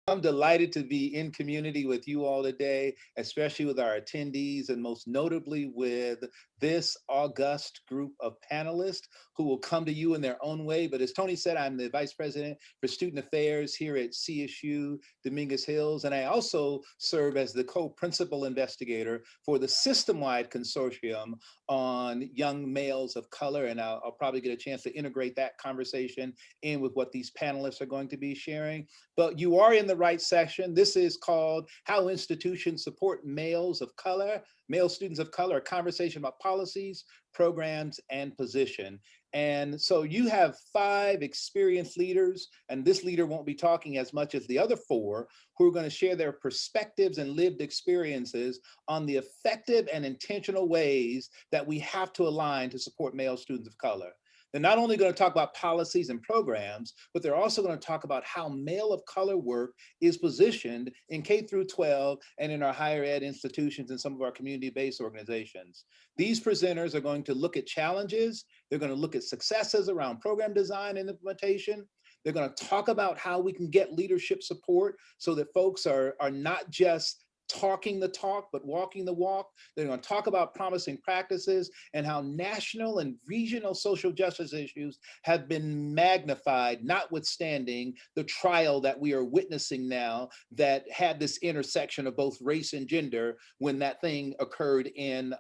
I'm delighted to be in community with you all today, especially with our attendees and most notably with this august group of panelists who will come to you in their own way. But as Tony said, I'm the Vice President for Student Affairs here at CSU Dominguez Hills, and I also serve as the co-principal investigator for the system-wide consortium on young males of color, and I'll probably get a chance to integrate that conversation in with what these panelists are going to be sharing. But you are in the right section. This is called How Institutions Support Males of Color, Male Students of Color, a conversation about policies, programs, and position. And so you have 5 experienced leaders, and this leader won't be talking as much as the other 4, who are going to share their perspectives and lived experiences on the effective and intentional ways that we have to align to support male students of color. They're not only going to talk about policies and programs, but they're also going to talk about how male of color work is positioned in K through 12 and in our higher ed institutions and some of our community-based organizations. These presenters are going to look at challenges. They're going to look at successes around program design and implementation. They're going to talk about how we can get leadership support so that folks are not just talking the talk, but walking the walk. They're going to talk about promising practices and how national and regional social justice issues have been magnified, notwithstanding the trial that we are witnessing now that had this intersection of both race and gender when that thing occurred in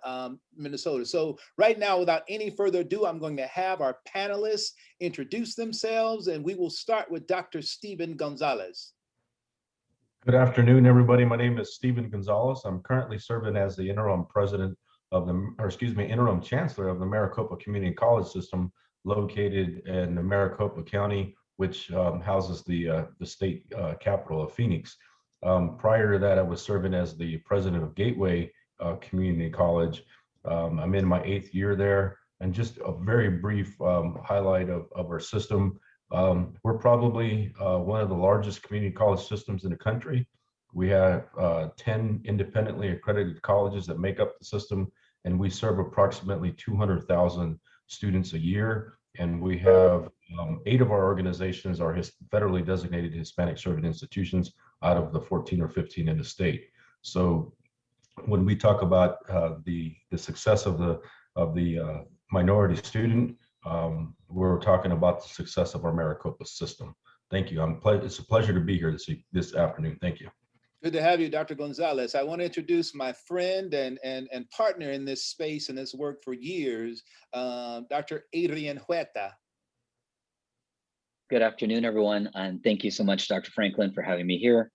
Minnesota. So right now, without any further ado, I'm going to have our panelists introduce themselves, and we will start with Dr. Stephen Gonzalez. Good afternoon, everybody. My name is Stephen Gonzalez. I'm currently serving as the interim president of interim chancellor of the Maricopa Community College System, located in the Maricopa County, which houses the state capital of Phoenix. Prior to that, I was serving as the president of Gateway Community College. I'm in my 8th year there, and just a very brief highlight of our system. We're probably one of the largest community college systems in the country. We have 10 independently accredited colleges that make up the system, and we serve approximately 200,000 students a year. And we have 8 of our organizations are federally designated Hispanic serving institutions out of the 14 or 15 in the state. So when we talk about the success of the minority student, we're talking about the success of our Maricopa system. Thank you. It's a pleasure to be here this afternoon. Thank you. Good to have you, Dr. Gonzalez. I want to introduce my friend and partner in this space and this work for years, Dr. Adrian Huerta. Good afternoon, everyone, and thank you so much, Dr. Franklin, for having me here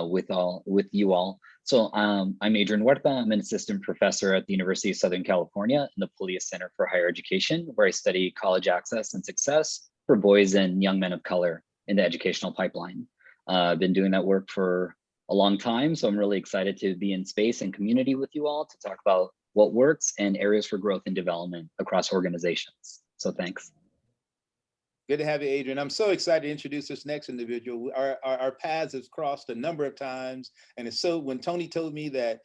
with you all. So I'm Adrian Huerta. I'm an assistant professor at the University of Southern California in the Pullias Center for Higher Education, where I study college access and success for boys and young men of color in the educational pipeline. I've been doing that work for a long time, so I'm really excited to be in space and community with you all to talk about what works and areas for growth and development across organizations. So thanks. Good to have you, Adrian. I'm so excited to introduce this next individual. Our paths have crossed a number of times. And it's so when Tony told me that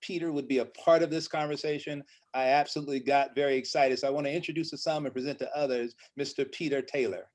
Peter would be a part of this conversation, I absolutely got very excited. So I want to introduce to some and present to others, Mr. Peter Taylor.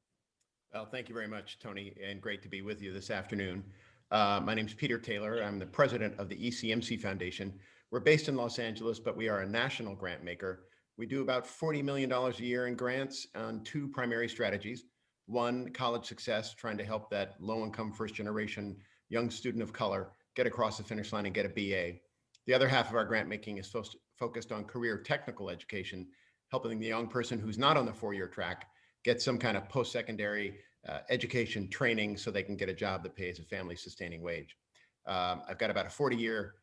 Well, thank you very much, Tony, and great to be with you this afternoon. My name is Peter Taylor. I'm the president of the ECMC Foundation. We're based in Los Angeles, but we are a national grant maker. We do about $40 million a year in grants on 2 primary strategies. One, college success, trying to help that low-income first-generation young student of color get across the finish line and get a BA. The other half of our grant making is focused on career technical education, helping the young person who's not on the 4-year track get some kind of post-secondary education training so they can get a job that pays a family-sustaining wage. I've got about a 40-year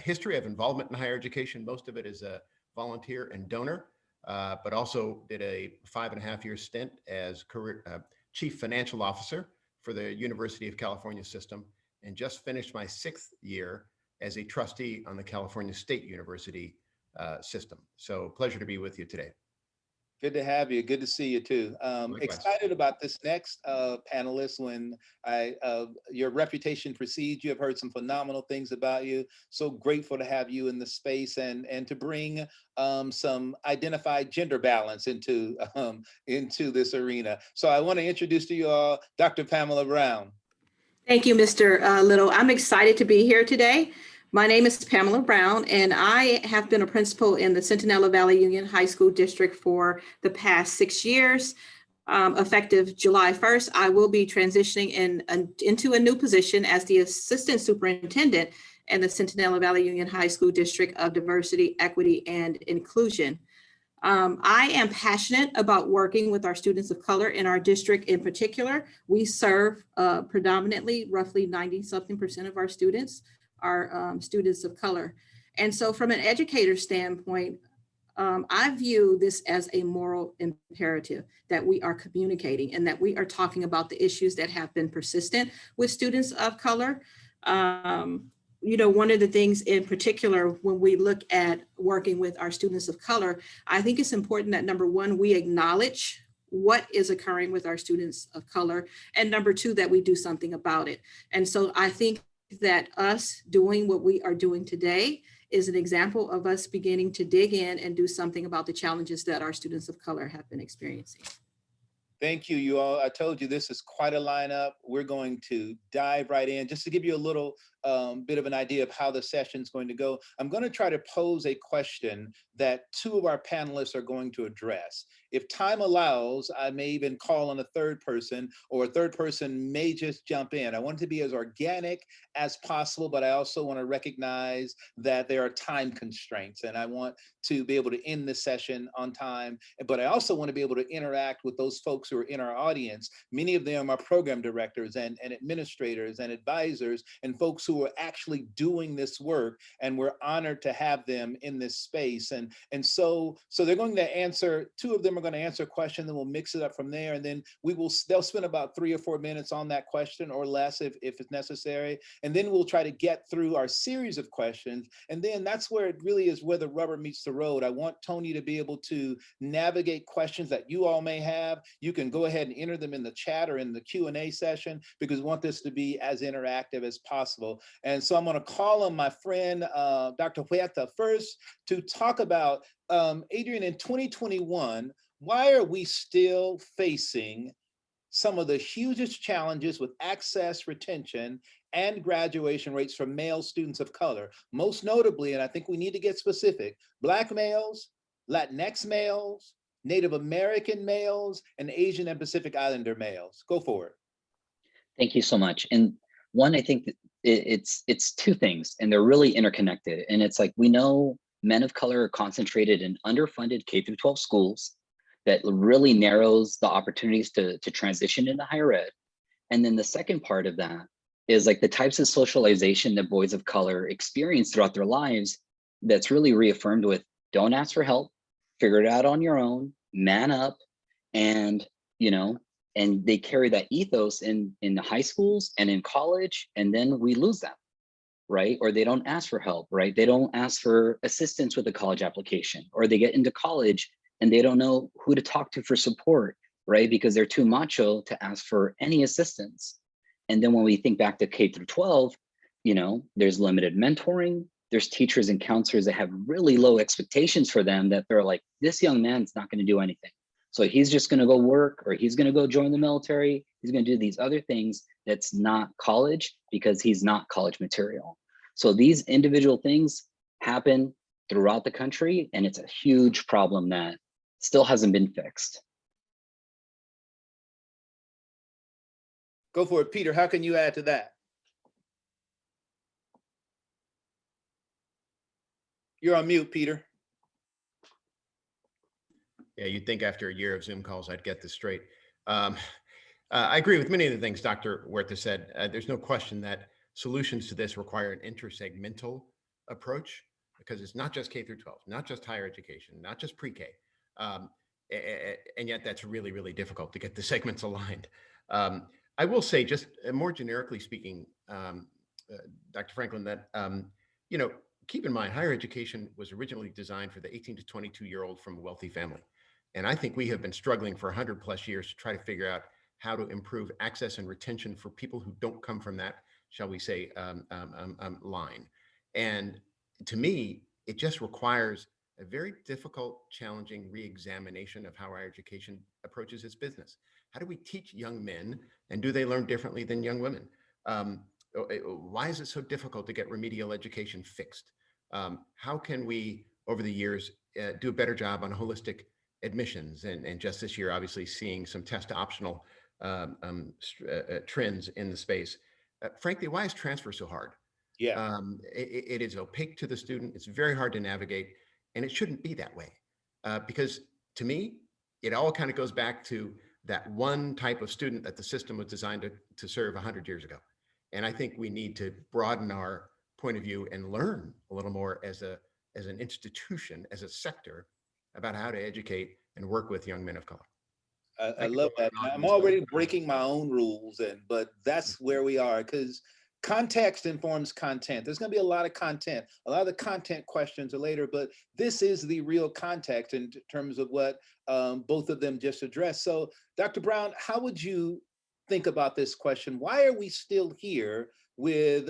history of involvement in higher education. Most of it is a volunteer and donor, but also did a 5.5-year stint as chief financial officer for the University of California system, and just finished my 6th year as a trustee on the California State University system. So pleasure to be with you today. Good to have you. Good to see you too. Excited about this next panelist. When your reputation precedes you, I've heard some phenomenal things about you. So grateful to have you in the space and to bring some identified gender balance into this arena. So I want to introduce to you all Dr. Pamela Brown. Thank you, Mr. Little. I'm excited to be here today. My name is Pamela Brown, and I have been a principal in the Centinela Valley Union High School District for the past 6 years. Effective July 1st, I will be transitioning into a new position as the Assistant Superintendent in the Centinela Valley Union High School District of Diversity, Equity, and Inclusion. I am passionate about working with our students of color in our district in particular. We serve predominantly roughly 90-something% of our students are students of color. And so from an educator standpoint, I view this as a moral imperative that we are communicating and that we are talking about the issues that have been persistent with students of color. One of the things in particular, when we look at working with our students of color, I think it's important that number one, we acknowledge what is occurring with our students of color, and number two, that we do something about it. And so I think that us doing what we are doing today is an example of us beginning to dig in and do something about the challenges that our students of color have been experiencing. Thank you, you all. I told you this is quite a lineup. We're going to dive right in. Just to give you a little bit of an idea of how the session is going to go, I'm going to try to pose a question that two of our panelists are going to address. If time allows, I may even call on a third person, or a third person may just jump in. I want it to be as organic as possible, but I also want to recognize that there are time constraints, and I want to be able to end the session on time. But I also want to be able to interact with those folks who are in our audience. Many of them are program directors and administrators and advisors and folks who are actually doing this work, and we're honored to have them in this space. And so they're going to answer, two of them are going to answer a question, then we'll mix it up from there, and then they'll spend about 3 or 4 minutes on that question or less if it's necessary, and then we'll try to get through our series of questions, and then that's where it really is where the rubber meets the road. I want Tony to be able to navigate questions that you all may have. You can go ahead and enter them in the chat or in the Q&A session, because we want this to be as interactive as possible. And so I'm going to call on my friend, Dr. Huerta, first to talk about, Adrian, in 2021, why are we still facing some of the hugest challenges with access, retention, and graduation rates for male students of color? Most notably, and I think we need to get specific, Black males, Latinx males, Native American males, and Asian and Pacific Islander males. Go for it. Thank you so much. And one, I think that it's two things, and they're really interconnected. And it's like, we know men of color are concentrated in underfunded K-12 schools. That really narrows the opportunities to transition into higher ed. And then the second part of that is like the types of socialization that boys of color experience throughout their lives, that's really reaffirmed with, don't ask for help, figure it out on your own, man up. And and they carry that ethos in the high schools and in college, and then we lose them, right? Or they don't ask for help, right? They don't ask for assistance with a college application, or they get into college and they don't know who to talk to for support, right? Because they're too macho to ask for any assistance. And then when we think back to K-12, there's limited mentoring. There's teachers and counselors that have really low expectations for them, that they're like, this young man's not going to do anything. So he's just going to go work, or he's going to go join the military. He's going to do these other things that's not college, because he's not college material. So these individual things happen throughout the country, and it's a huge problem that still hasn't been fixed. Go for it, Peter. How can you add to that? You're on mute, Peter. Yeah, you'd think after a year of Zoom calls, I'd get this straight. I agree with many of the things Dr. Huerta said. There's no question that solutions to this require an intersegmental approach, because it's not just K through 12, not just higher education, not just pre-K. And yet that's really, really difficult to get the segments aligned. I will say, just more generically speaking, Dr. Franklin, that, keep in mind, higher education was originally designed for the 18 to 22-year-old from a wealthy family. And I think we have been struggling for 100+ years to try to figure out how to improve access and retention for people who don't come from that, shall we say, line. And to me, it just requires a very difficult, challenging re-examination of how higher education approaches its business. How do we teach young men, and do they learn differently than young women? Why is it so difficult to get remedial education fixed? How can we, over the years, do a better job on holistic admissions? And just this year, obviously, seeing some test optional trends in the space. Frankly, why is transfer so hard? Yeah. It is opaque to the student. It's very hard to navigate, and it shouldn't be that way. Because to me, it all kind of goes back to that one type of student that the system was designed to serve 100 years ago. And I think we need to broaden our point of view and learn a little more as an institution, as a sector, about how to educate and work with young men of color. I love that. I'm already breaking my own rules, but that's where we are, because context informs content. There's going to be a lot of content. A lot of the content questions are later, but this is the real context in terms of what both of them just addressed. So, Dr. Brown, how would you think about this question? Why are we still here with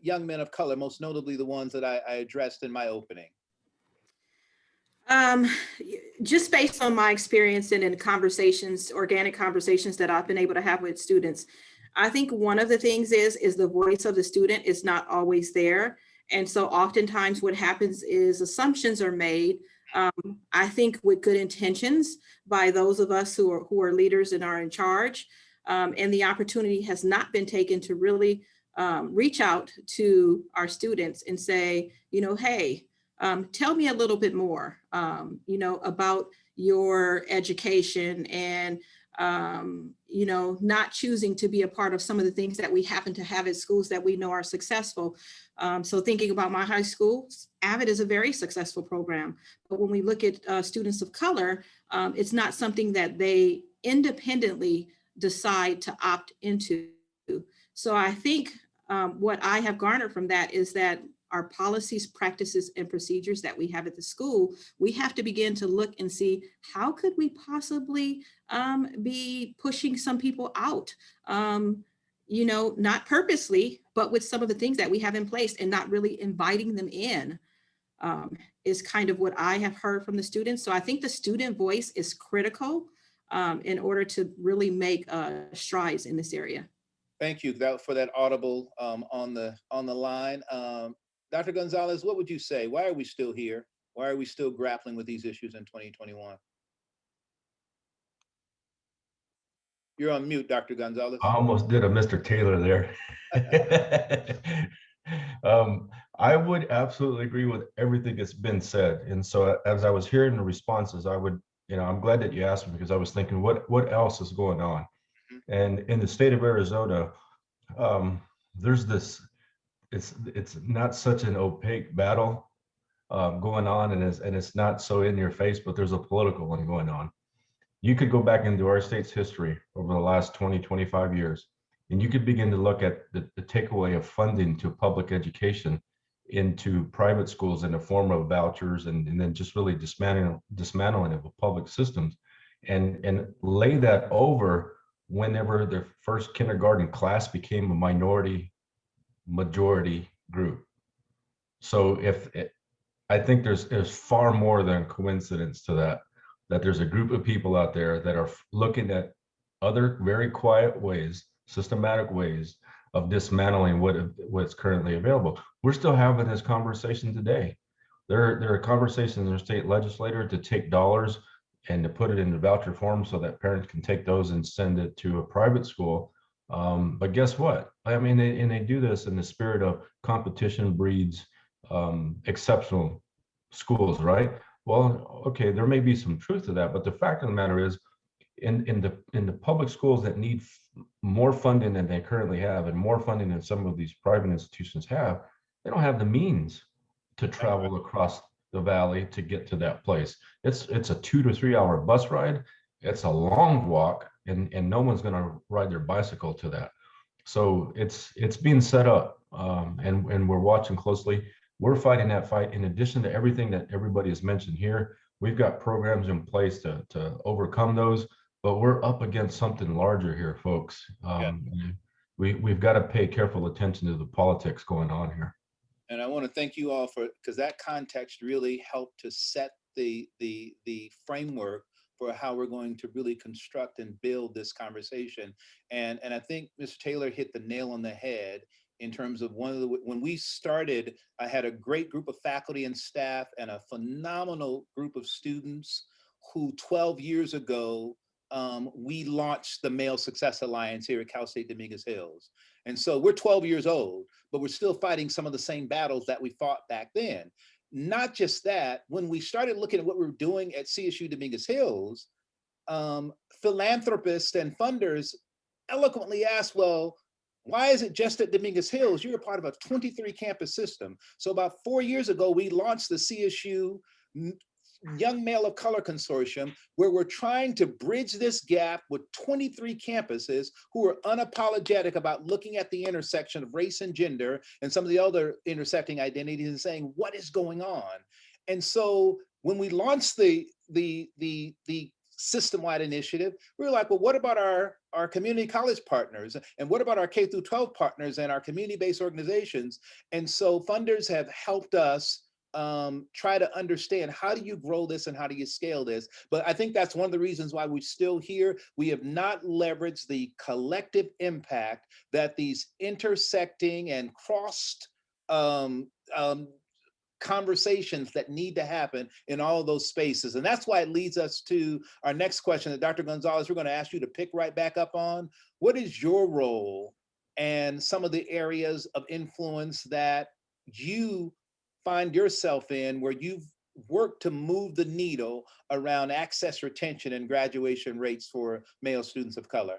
young men of color, most notably the ones that I addressed in my opening? Just based on my experience and in conversations, organic conversations that I've been able to have with students, I think one of the things is the voice of the student is not always there. And so oftentimes what happens is assumptions are made, I think with good intentions by those of us who are leaders and are in charge. And the opportunity has not been taken to really reach out to our students and say, hey, tell me a little bit more, about your education and, not choosing to be a part of some of the things that we happen to have at schools that we know are successful. So thinking about my high school, AVID is a very successful program. But when we look at students of color, it's not something that they independently decide to opt into. So I think what I have garnered from that is that our policies, practices, and procedures that we have at the school, we have to begin to look and see how could we possibly be pushing some people out, not purposely, but with some of the things that we have in place and not really inviting them in, is kind of what I have heard from the students. So I think the student voice is critical in order to really make strides in this area. Thank you for that audible on the line. Dr. Gonzalez, what would you say? Why are we still here? Why are we still grappling with these issues in 2021? You're on mute, Dr. Gonzalez. I almost did a Mr. Taylor there. I would absolutely agree with everything that's been said. And so as I was hearing the responses, I'm glad that you asked me, because I was thinking, what else is going on? And in the state of Arizona, there's this, it's not such an opaque battle going on, and it's not so in your face, but there's a political one going on. You could go back into our state's history over the last 20, 25 years, and you could begin to look at the takeaway of funding to public education into private schools in the form of vouchers, and then just really dismantling of public systems, and lay that over whenever the first kindergarten class became a minority majority group. So I think there's far more than coincidence to that there's a group of people out there that are looking at other very quiet ways, systematic ways of dismantling what's currently available. We're still having this conversation today. There are conversations in the state legislature to take dollars and to put it in the voucher form so that parents can take those and send it to a private school. But guess what? I mean, they do this in the spirit of competition breeds exceptional schools, right? Well, okay, there may be some truth to that, but the fact of the matter is, in the public schools that need more funding than they currently have, and more funding than some of these private institutions have, they don't have the means to travel across the valley to get to that place. It's a 2 to 3 hour bus ride. It's a long walk, and no one's going to ride their bicycle to that. So it's being set up, and we're watching closely. We're fighting that fight. In addition to everything that everybody has mentioned here, we've got programs in place to overcome those, but we're up against something larger here, folks. We've got to pay careful attention to the politics going on here. And I want to thank you all because that context really helped to set the framework for how we're going to really construct and build this conversation. And I think Mr. Taylor hit the nail on the head in terms of when we started, I had a great group of faculty and staff and a phenomenal group of students who 12 years ago, we launched the Male Success Alliance here at Cal State Dominguez Hills. And so we're 12 years old, but we're still fighting some of the same battles that we fought back then. Not just that, when we started looking at what we were doing at CSU Dominguez Hills, philanthropists and funders eloquently asked, well, why is it just at Dominguez Hills? You're a part of a 23 campus system. So about 4 years ago, we launched the CSU Young Male of Color Consortium, where we're trying to bridge this gap with 23 campuses who are unapologetic about looking at the intersection of race and gender and some of the other intersecting identities and saying, what is going on? And so when we launched the system-wide initiative, we were like, well, what about our community college partners? And what about our K through 12 partners and our community-based organizations? And so funders have helped us try to understand, how do you grow this and how do you scale this? But I think that's one of the reasons why we're still here. We have not leveraged the collective impact that these intersecting and crossed conversations that need to happen in all of those spaces. And that's why it leads us to our next question that Dr. Gonzalez, we're going to ask you to pick right back up on. What is your role and some of the areas of influence that you find yourself in where you've worked to move the needle around access, retention, and graduation rates for male students of color?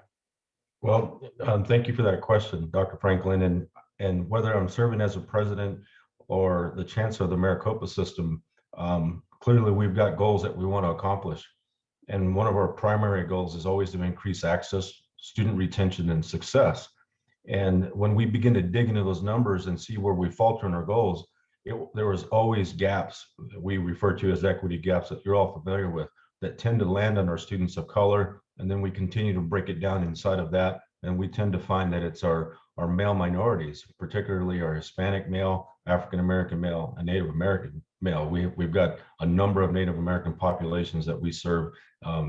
Well, thank you for that question, Dr. Franklin. And whether I'm serving as a president or the chancellor of the Maricopa system, clearly we've got goals that we want to accomplish. And one of our primary goals is always to increase access, student retention, and success. And when we begin to dig into those numbers and see where we falter in our goals, there was always gaps that we refer to as equity gaps that you're all familiar with, that tend to land on our students of color. And then we continue to break it down inside of that. And we tend to find that it's our male minorities, particularly our Hispanic male, African-American male, and Native American male. We've got a number of Native American populations that we serve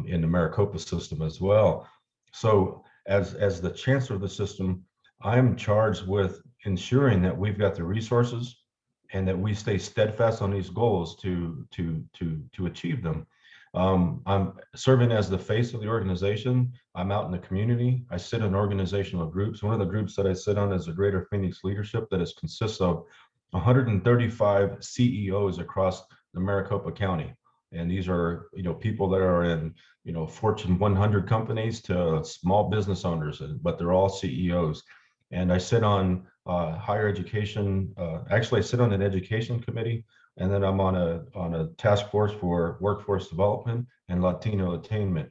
in the Maricopa system as well. So as the chancellor of the system, I'm charged with ensuring that we've got the resources and that we stay steadfast on these goals to achieve them. I'm serving as the face of the organization. I'm out in the community. I sit in organizational groups. One of the groups that I sit on is the Greater Phoenix Leadership that consists of 135 CEOs across the Maricopa County. And these are, people that are in, Fortune 100 companies to small business owners, but they're all CEOs. And I sit on higher education. Actually, I sit on an education committee, and then I'm on a task force for workforce development and Latino attainment.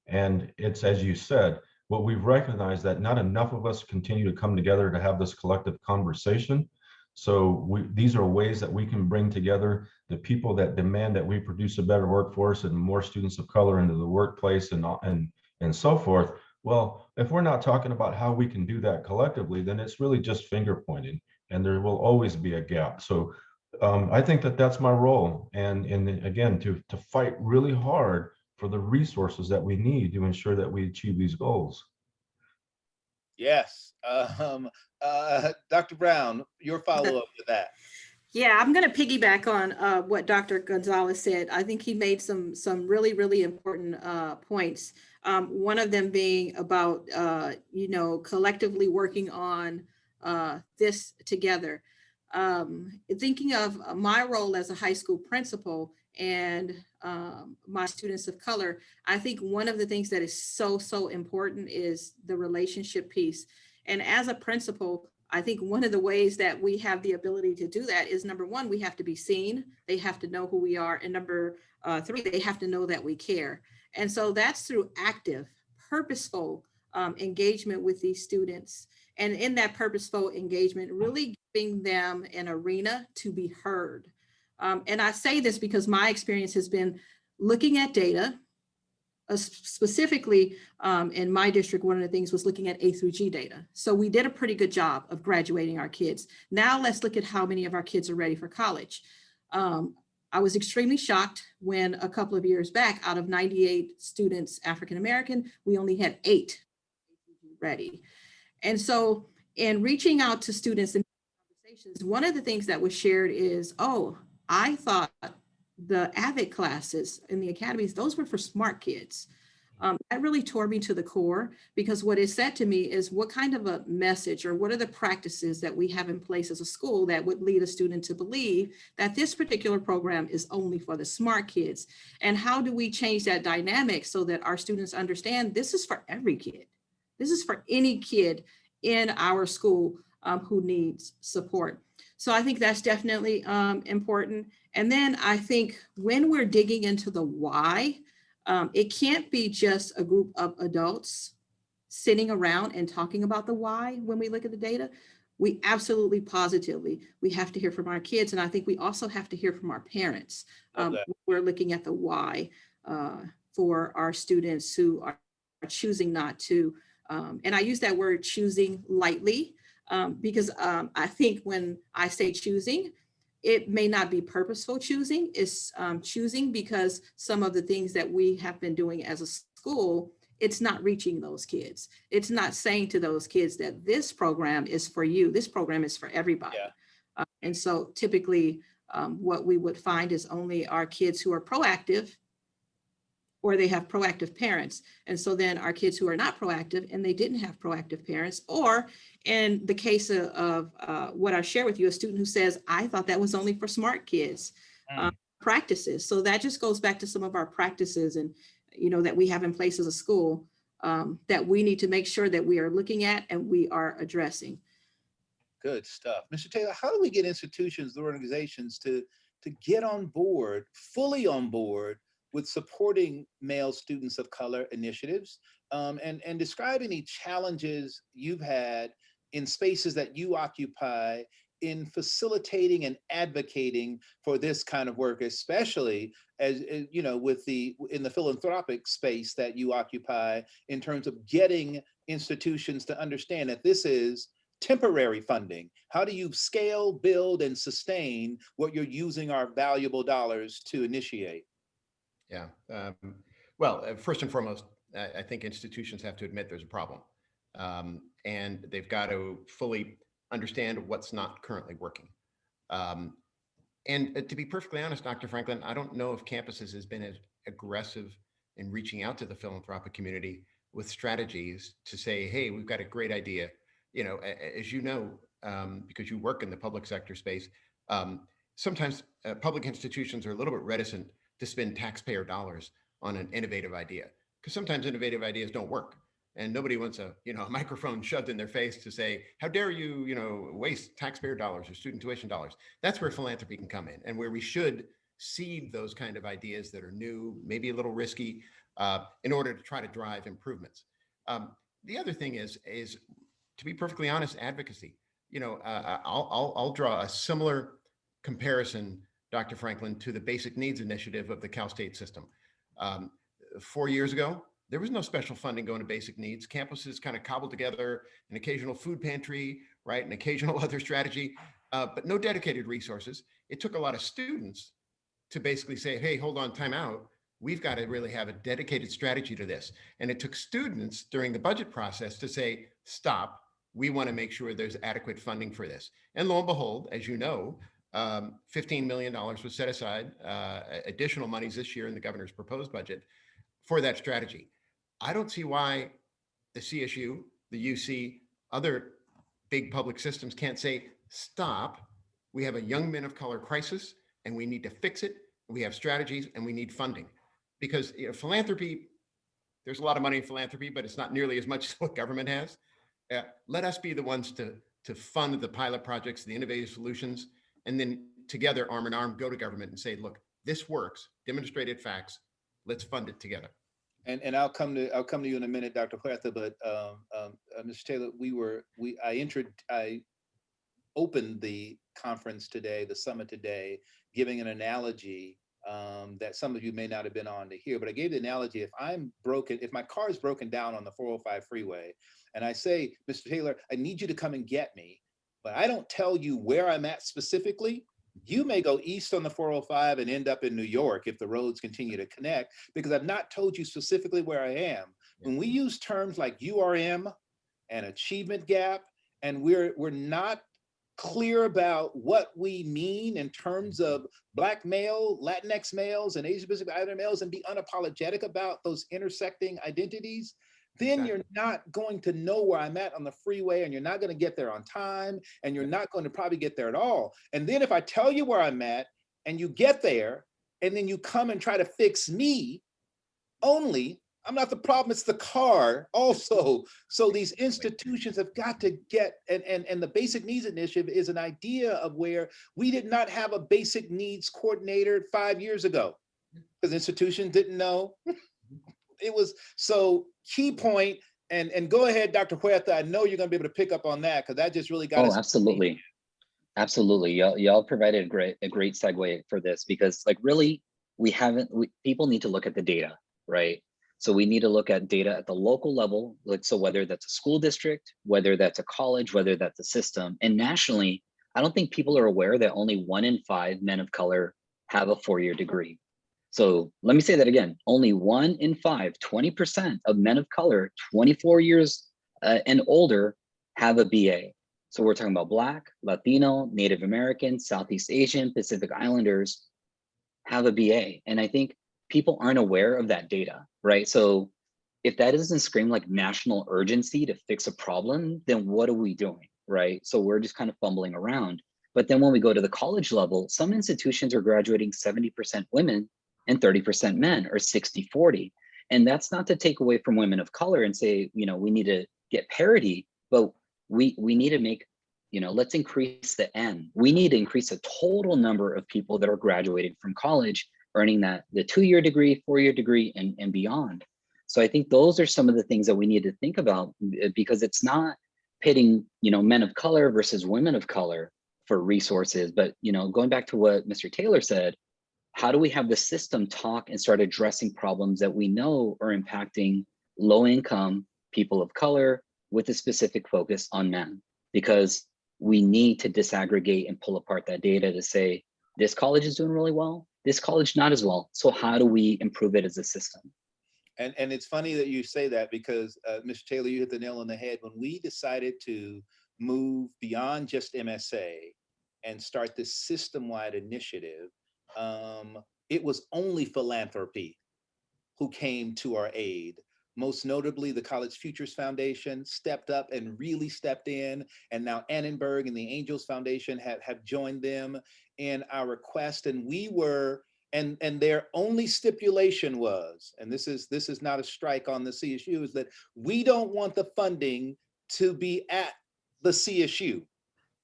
And it's, as you said, what we've recognized that not enough of us continue to come together to have this collective conversation. So these are ways that we can bring together the people that demand that we produce a better workforce and more students of color into the workplace and so forth. Well, if we're not talking about how we can do that collectively, then it's really just finger pointing, and there will always be a gap. So I think that that's my role, and again, to fight really hard for the resources that we need to ensure that we achieve these goals. Yes. Dr. Brown, your follow-up to that. Yeah, I'm going to piggyback on what Dr. Gonzalez said. I think he made some really, really important points. One of them being about, collectively working on this together. Thinking of my role as a high school principal and my students of color, I think one of the things that is so important is the relationship piece. And as a principal, I think one of the ways that we have the ability to do that is, number one, we have to be seen. They have to know who we are. And number three, they have to know that we care. And so that's through active, purposeful engagement with these students. And in that purposeful engagement, really giving them an arena to be heard. And I say this because my experience has been looking at data. Specifically in my district, one of the things was looking at A through G data. So we did a pretty good job of graduating our kids. Now let's look at how many of our kids are ready for college. I was extremely shocked when a couple of years back, out of 98 students, African American, we only had 8 ready. And so in reaching out to students in conversations, one of the things that was shared is, oh, I thought the AVIC classes in the academies, those were for smart kids. That really tore me to the core, because what it said to me is, what kind of a message or what are the practices that we have in place as a school that would lead a student to believe that this particular program is only for the smart kids? And how do we change that dynamic so that our students understand this is for every kid? This is for any kid in our school who needs support. So I think that's definitely important. And then I think when we're digging into the why, it can't be just a group of adults sitting around and talking about the why when we look at the data. We absolutely positively, we have to hear from our kids. And I think we also have to hear from our parents. We're looking at the why for our students who are choosing not to. And I use that word choosing lightly because I think when I say choosing, it may not be purposeful choosing. It's choosing because some of the things that we have been doing as a school, it's not reaching those kids. It's not saying to those kids that this program is for you. This program is for everybody. Yeah. And so typically what we would find is only our kids who are proactive, or they have proactive parents. And so then our kids who are not proactive and they didn't have proactive parents, or in the case of what I share with you, a student who says, I thought that was only for smart kids, practices. So that just goes back to some of our practices and, that we have in place as a school that we need to make sure that we are looking at and we are addressing. Good stuff. Mr. Taylor, how do we get institutions, the organizations to get on board, fully on board with supporting male students of color initiatives, and describe any challenges you've had in spaces that you occupy in facilitating and advocating for this kind of work, especially as in the philanthropic space that you occupy, in terms of getting institutions to understand that this is temporary funding. How do you scale, build, and sustain what you're using our valuable dollars to initiate? Yeah. Well, first and foremost, I think institutions have to admit there's a problem. And they've got to fully understand what's not currently working. And to be perfectly honest, Dr. Franklin, I don't know if campuses has been as aggressive in reaching out to the philanthropic community with strategies to say, hey, we've got a great idea. As you know, because you work in the public sector space, sometimes public institutions are a little bit reticent to spend taxpayer dollars on an innovative idea, because sometimes innovative ideas don't work, and nobody wants a microphone shoved in their face to say, how dare you waste taxpayer dollars or student tuition dollars. That's where philanthropy can come in, and where we should seed those kind of ideas that are new, maybe a little risky, in order to try to drive improvements. The other thing is to be perfectly honest, advocacy. I'll draw a similar comparison, Dr. Franklin, to the Basic Needs Initiative of the Cal State system. 4 years ago, there was no special funding going to basic needs. Campuses kind of cobbled together an occasional food pantry, right, an occasional other strategy, but no dedicated resources. It took a lot of students to basically say, hey, hold on, time out. We've got to really have a dedicated strategy to this. And it took students during the budget process to say, stop, we want to make sure there's adequate funding for this. And lo and behold, as you know, $15 million was set aside, additional monies this year in the governor's proposed budget for that strategy. I don't see why the CSU, the UC, other big public systems can't say, stop, we have a young men of color crisis and we need to fix it. We have strategies and we need funding. Because philanthropy, there's a lot of money in philanthropy, but it's not nearly as much as what government has. Let us be the ones to fund the pilot projects, the innovative solutions, and then together, arm in arm, go to government and say, look, this works, demonstrated facts, let's fund it together. And I'll come to you in a minute, Dr. Huerta, but Mr. Taylor, I opened the conference today, the summit today, giving an analogy that some of you may not have been on to hear, but I gave the analogy, if my car is broken down on the 405 freeway, and I say, Mr. Taylor, I need you to come and get me, but I don't tell you where I'm at specifically, You may go east on the 405 and end up in New York if the roads continue to connect, because I've not told you specifically where I am. When we use terms like URM and achievement gap, and we're not clear about what we mean in terms of Black male, Latinx males, and Asian Pacific Islander males, and be unapologetic about those intersecting identities, then you're not going to know where I'm at on the freeway, and you're not going to get there on time, and you're not going to probably get there at all. And then if I tell you where I'm at and you get there, and then you come and try to fix me only, I'm not the problem, it's the car also. So these institutions have got to get, and the Basic Needs Initiative is an idea of where we did not have a basic needs coordinator 5 years ago because institutions didn't know. It was, so key point, and go ahead, Dr. Huerta, I know you're gonna be able to pick up on that because that just really got us. Oh, absolutely. Absolutely. Y'all provided a great segue for this, because like really people need to look at the data, right? So we need to look at data at the local level, like, so whether that's a school district, whether that's a college, whether that's a system, and nationally, I don't think people are aware that only 1 in 5 men of color have a 4-year degree. So let me say that again, only 1 in 5, 20% of men of color, 24 years and older have a BA. So we're talking about Black, Latino, Native American, Southeast Asian, Pacific Islanders have a BA. And I think people aren't aware of that data, right? So if that doesn't scream like national urgency to fix a problem, then what are we doing, right? So we're just kind of fumbling around. But then when we go to the college level, some institutions are graduating 70% women and 30% men, or 60-40. And that's not to take away from women of color and say, you know, we need to get parity, but we need to make, you know, let's increase the N. We need to increase the total number of people that are graduating from college, earning that the 2-year degree, 4-year degree, and beyond. So I think those are some of the things that we need to think about, because it's not pitting, you know, men of color versus women of color for resources. But, you know, going back to what Mr. Taylor said, how do we have the system talk and start addressing problems that we know are impacting low income people of color with a specific focus on men? Because we need to disaggregate and pull apart that data to say, this college is doing really well, this college not as well. So how do we improve it as a system? And it's funny that you say that, because Mr. Taylor, you hit the nail on the head. When we decided to move beyond just MSA and start this system-wide initiative, it was only philanthropy who came to our aid. Most notably, the College Futures Foundation stepped up and really stepped in, and now Annenberg and the Angels Foundation have joined them in our request. And we were, and their only stipulation was, and this is not a strike on the CSU, is that we don't want the funding to be at the CSU.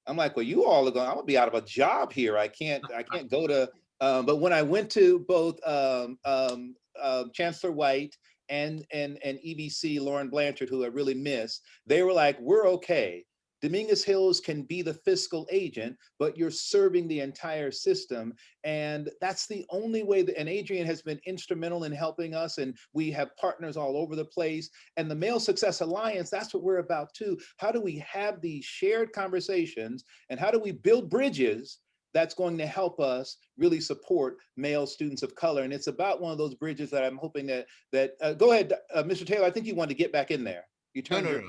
I'm like, well, you all are going, I'm gonna be out of a job here. I can't go to, but when I went to both Chancellor White and EBC Lauren Blanchard, who I really miss, they were like, we're okay. Dominguez Hills can be the fiscal agent, but you're serving the entire system. And that's the only way that, and Adrian has been instrumental in helping us, and we have partners all over the place. And the Male Success Alliance, that's what we're about too. How do we have these shared conversations, and how do we build bridges that's going to help us really support male students of color? And it's about one of those bridges that I'm hoping that go ahead, Mr. Taylor, I think you wanted to get back in there. You turned No. your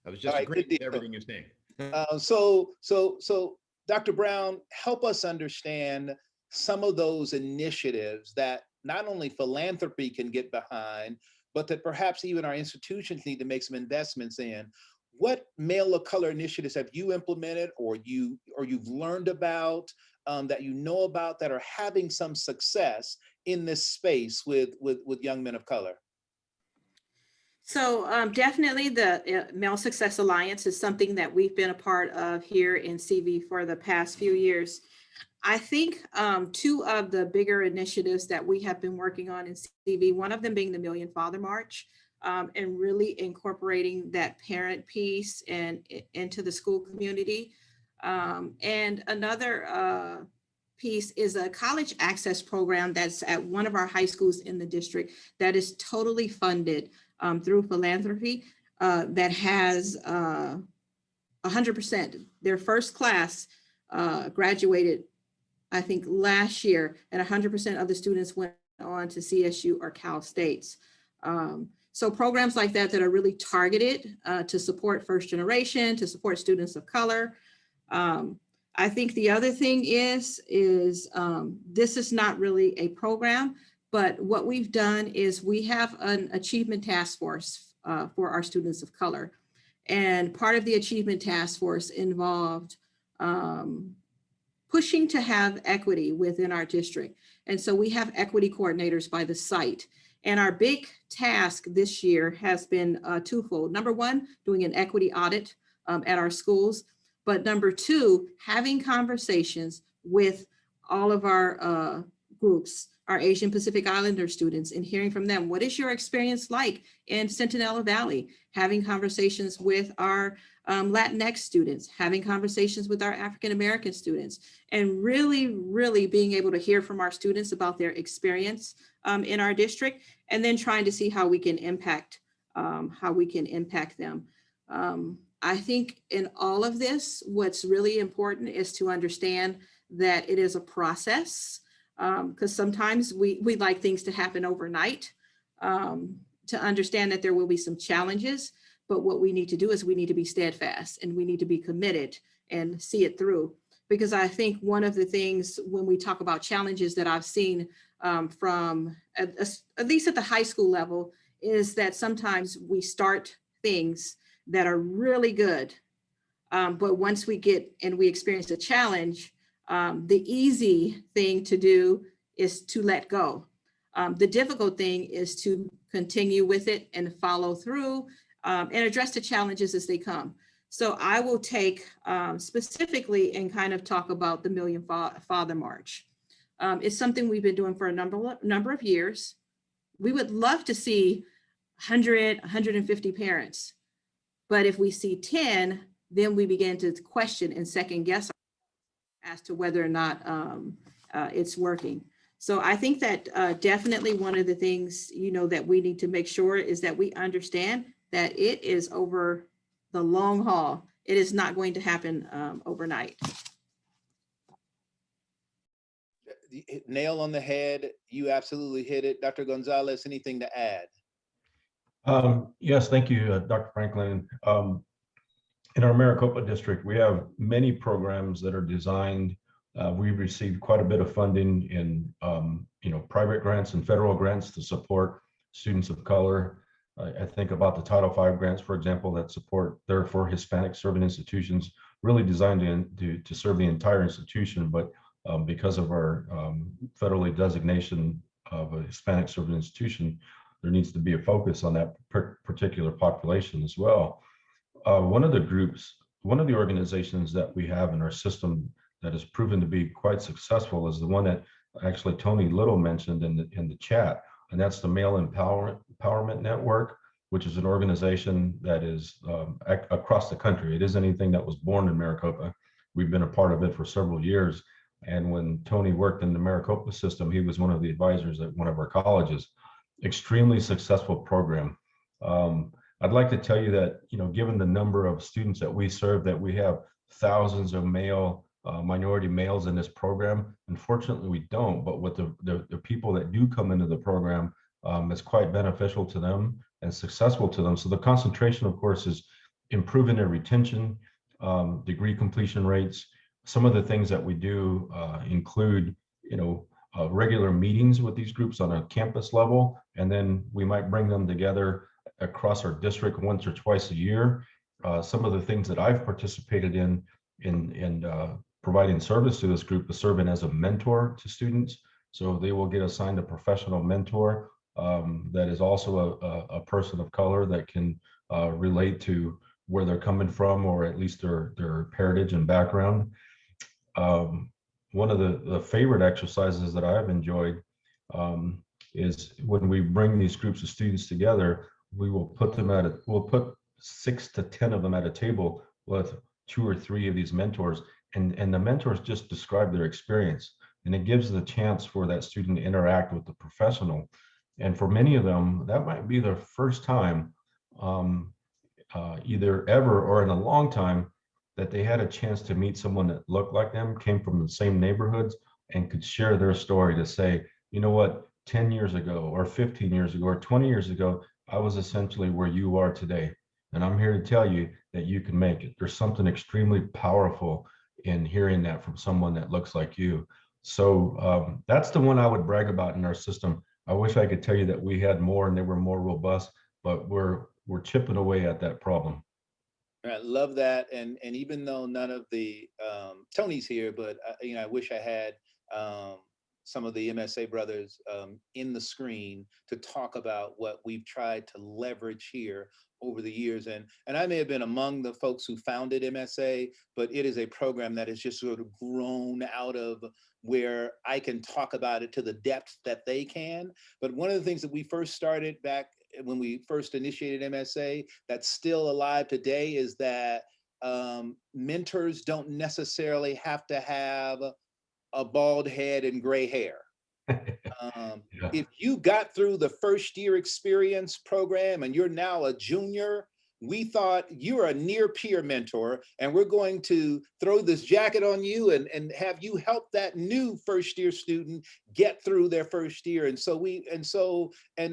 I was just right, agreeing with everything you're saying. So Dr. Brown, help us understand some of those initiatives that not only philanthropy can get behind, but that perhaps even our institutions need to make some investments in. What male of color initiatives have you implemented, or you've learned about, that you know about, that are having some success in this space with young men of color? So definitely the Male Success Alliance is something that we've been a part of here in CV for the past few years. I think 2 of the bigger initiatives that we have been working on in CV, one of them being the Million Father March, and really incorporating that parent piece and into the school community. And another piece is a college access program that's at one of our high schools in the district that is totally funded through philanthropy, that has 100%. Their first class graduated, I think, last year, and 100% of the students went on to CSU or Cal States. So programs like that are really targeted to support first generation, to support students of color. I think the other thing is this is not really a program, but what we've done is we have an achievement task force for our students of color. And part of the achievement task force involved pushing to have equity within our district. And so we have equity coordinators by the site. And our big task this year has been twofold. Number one, doing an equity audit at our schools. But number two, having conversations with all of our groups, our Asian Pacific Islander students, and hearing from them, what is your experience like in Centinela Valley? Having conversations with our Latinx students, having conversations with our African American students, and really being able to hear from our students about their experience in our district, and then trying to see how we can impact them. I think in all of this, what's really important is to understand that it is a process, because sometimes we like things to happen overnight, to understand that there will be some challenges. But what we need to do is we need to be steadfast and we need to be committed and see it through. Because I think one of the things when we talk about challenges that I've seen from at least at the high school level is that sometimes we start things that are really good. But once we get and we experience a challenge, the easy thing to do is to let go. The difficult thing is to continue with it and follow through and address the challenges as they come. So I will take specifically and kind of talk about the Million Father March. It's something we've been doing for a number of years. We would love to see 100, 150 parents. But if we see 10, then we begin to question and second guess as to whether or not it's working. So I think that definitely one of the things, that we need to make sure is that we understand that it is over the long haul. It is not going to happen overnight. Nail on the head. You absolutely hit it. Dr. Gonzalez, anything to add? Yes, thank you, Dr. Franklin. In our Maricopa district, we have many programs that are designed. We've received quite a bit of funding in, private grants and federal grants to support students of color. I think about the Title V grants, for example, that support therefore Hispanic serving institutions, really designed to serve the entire institution. But because of our federally designation of a Hispanic serving institution, there needs to be a focus on that particular population as well. One of the organizations that we have in our system that has proven to be quite successful is the one that actually Tony Little mentioned in the chat, and that's the Male Empowerment Network, which is an organization that is across the country. It isn't anything that was born in Maricopa. We've been a part of it for several years. And when Tony worked in the Maricopa system, he was one of the advisors at one of our colleges. Extremely successful program. I'd like to tell you that, given the number of students that we serve, that we have thousands of minority males in this program. Unfortunately, we don't, but with the people that do come into the program, it's quite beneficial to them and successful to them. So the concentration, of course, is improving their retention, degree completion rates. Some of the things that we do include, regular meetings with these groups on a campus level, and then we might bring them together across our district once or twice a year. Some of the things that I've participated in providing service to this group is serving as a mentor to students. So they will get assigned a professional mentor that is also a person of color that can relate to where they're coming from, or at least their heritage and background. One of the favorite exercises that I've enjoyed is when we bring these groups of students together, we'll put 6 to 10 of them at a table with 2 or 3 of these mentors, and the mentors just describe their experience, and it gives the chance for that student to interact with the professional. And for many of them, that might be their first time, either ever or in a long time, that they had a chance to meet someone that looked like them, came from the same neighborhoods, and could share their story to say, you know what, 10 years ago or 15 years ago or 20 years ago, I was essentially where you are today. And I'm here to tell you that you can make it. There's something extremely powerful in hearing that from someone that looks like you. So that's the one I would brag about in our system. I wish I could tell you that we had more and they were more robust, but we're chipping away at that problem. I love that, and even though none of the Tony's here, but I wish I had some of the MSA brothers in the screen to talk about what we've tried to leverage here over the years. And I may have been among the folks who founded MSA, but it is a program that has just sort of grown out of where I can talk about it to the depth that they can. But one of the things that we first started back when we first initiated MSA that's still alive today is that mentors don't necessarily have to have a bald head and gray hair. Yeah. If you got through the first year experience program and you're now a junior, we thought you're a near peer mentor and we're going to throw this jacket on you and have you help that new first year student get through their first year. And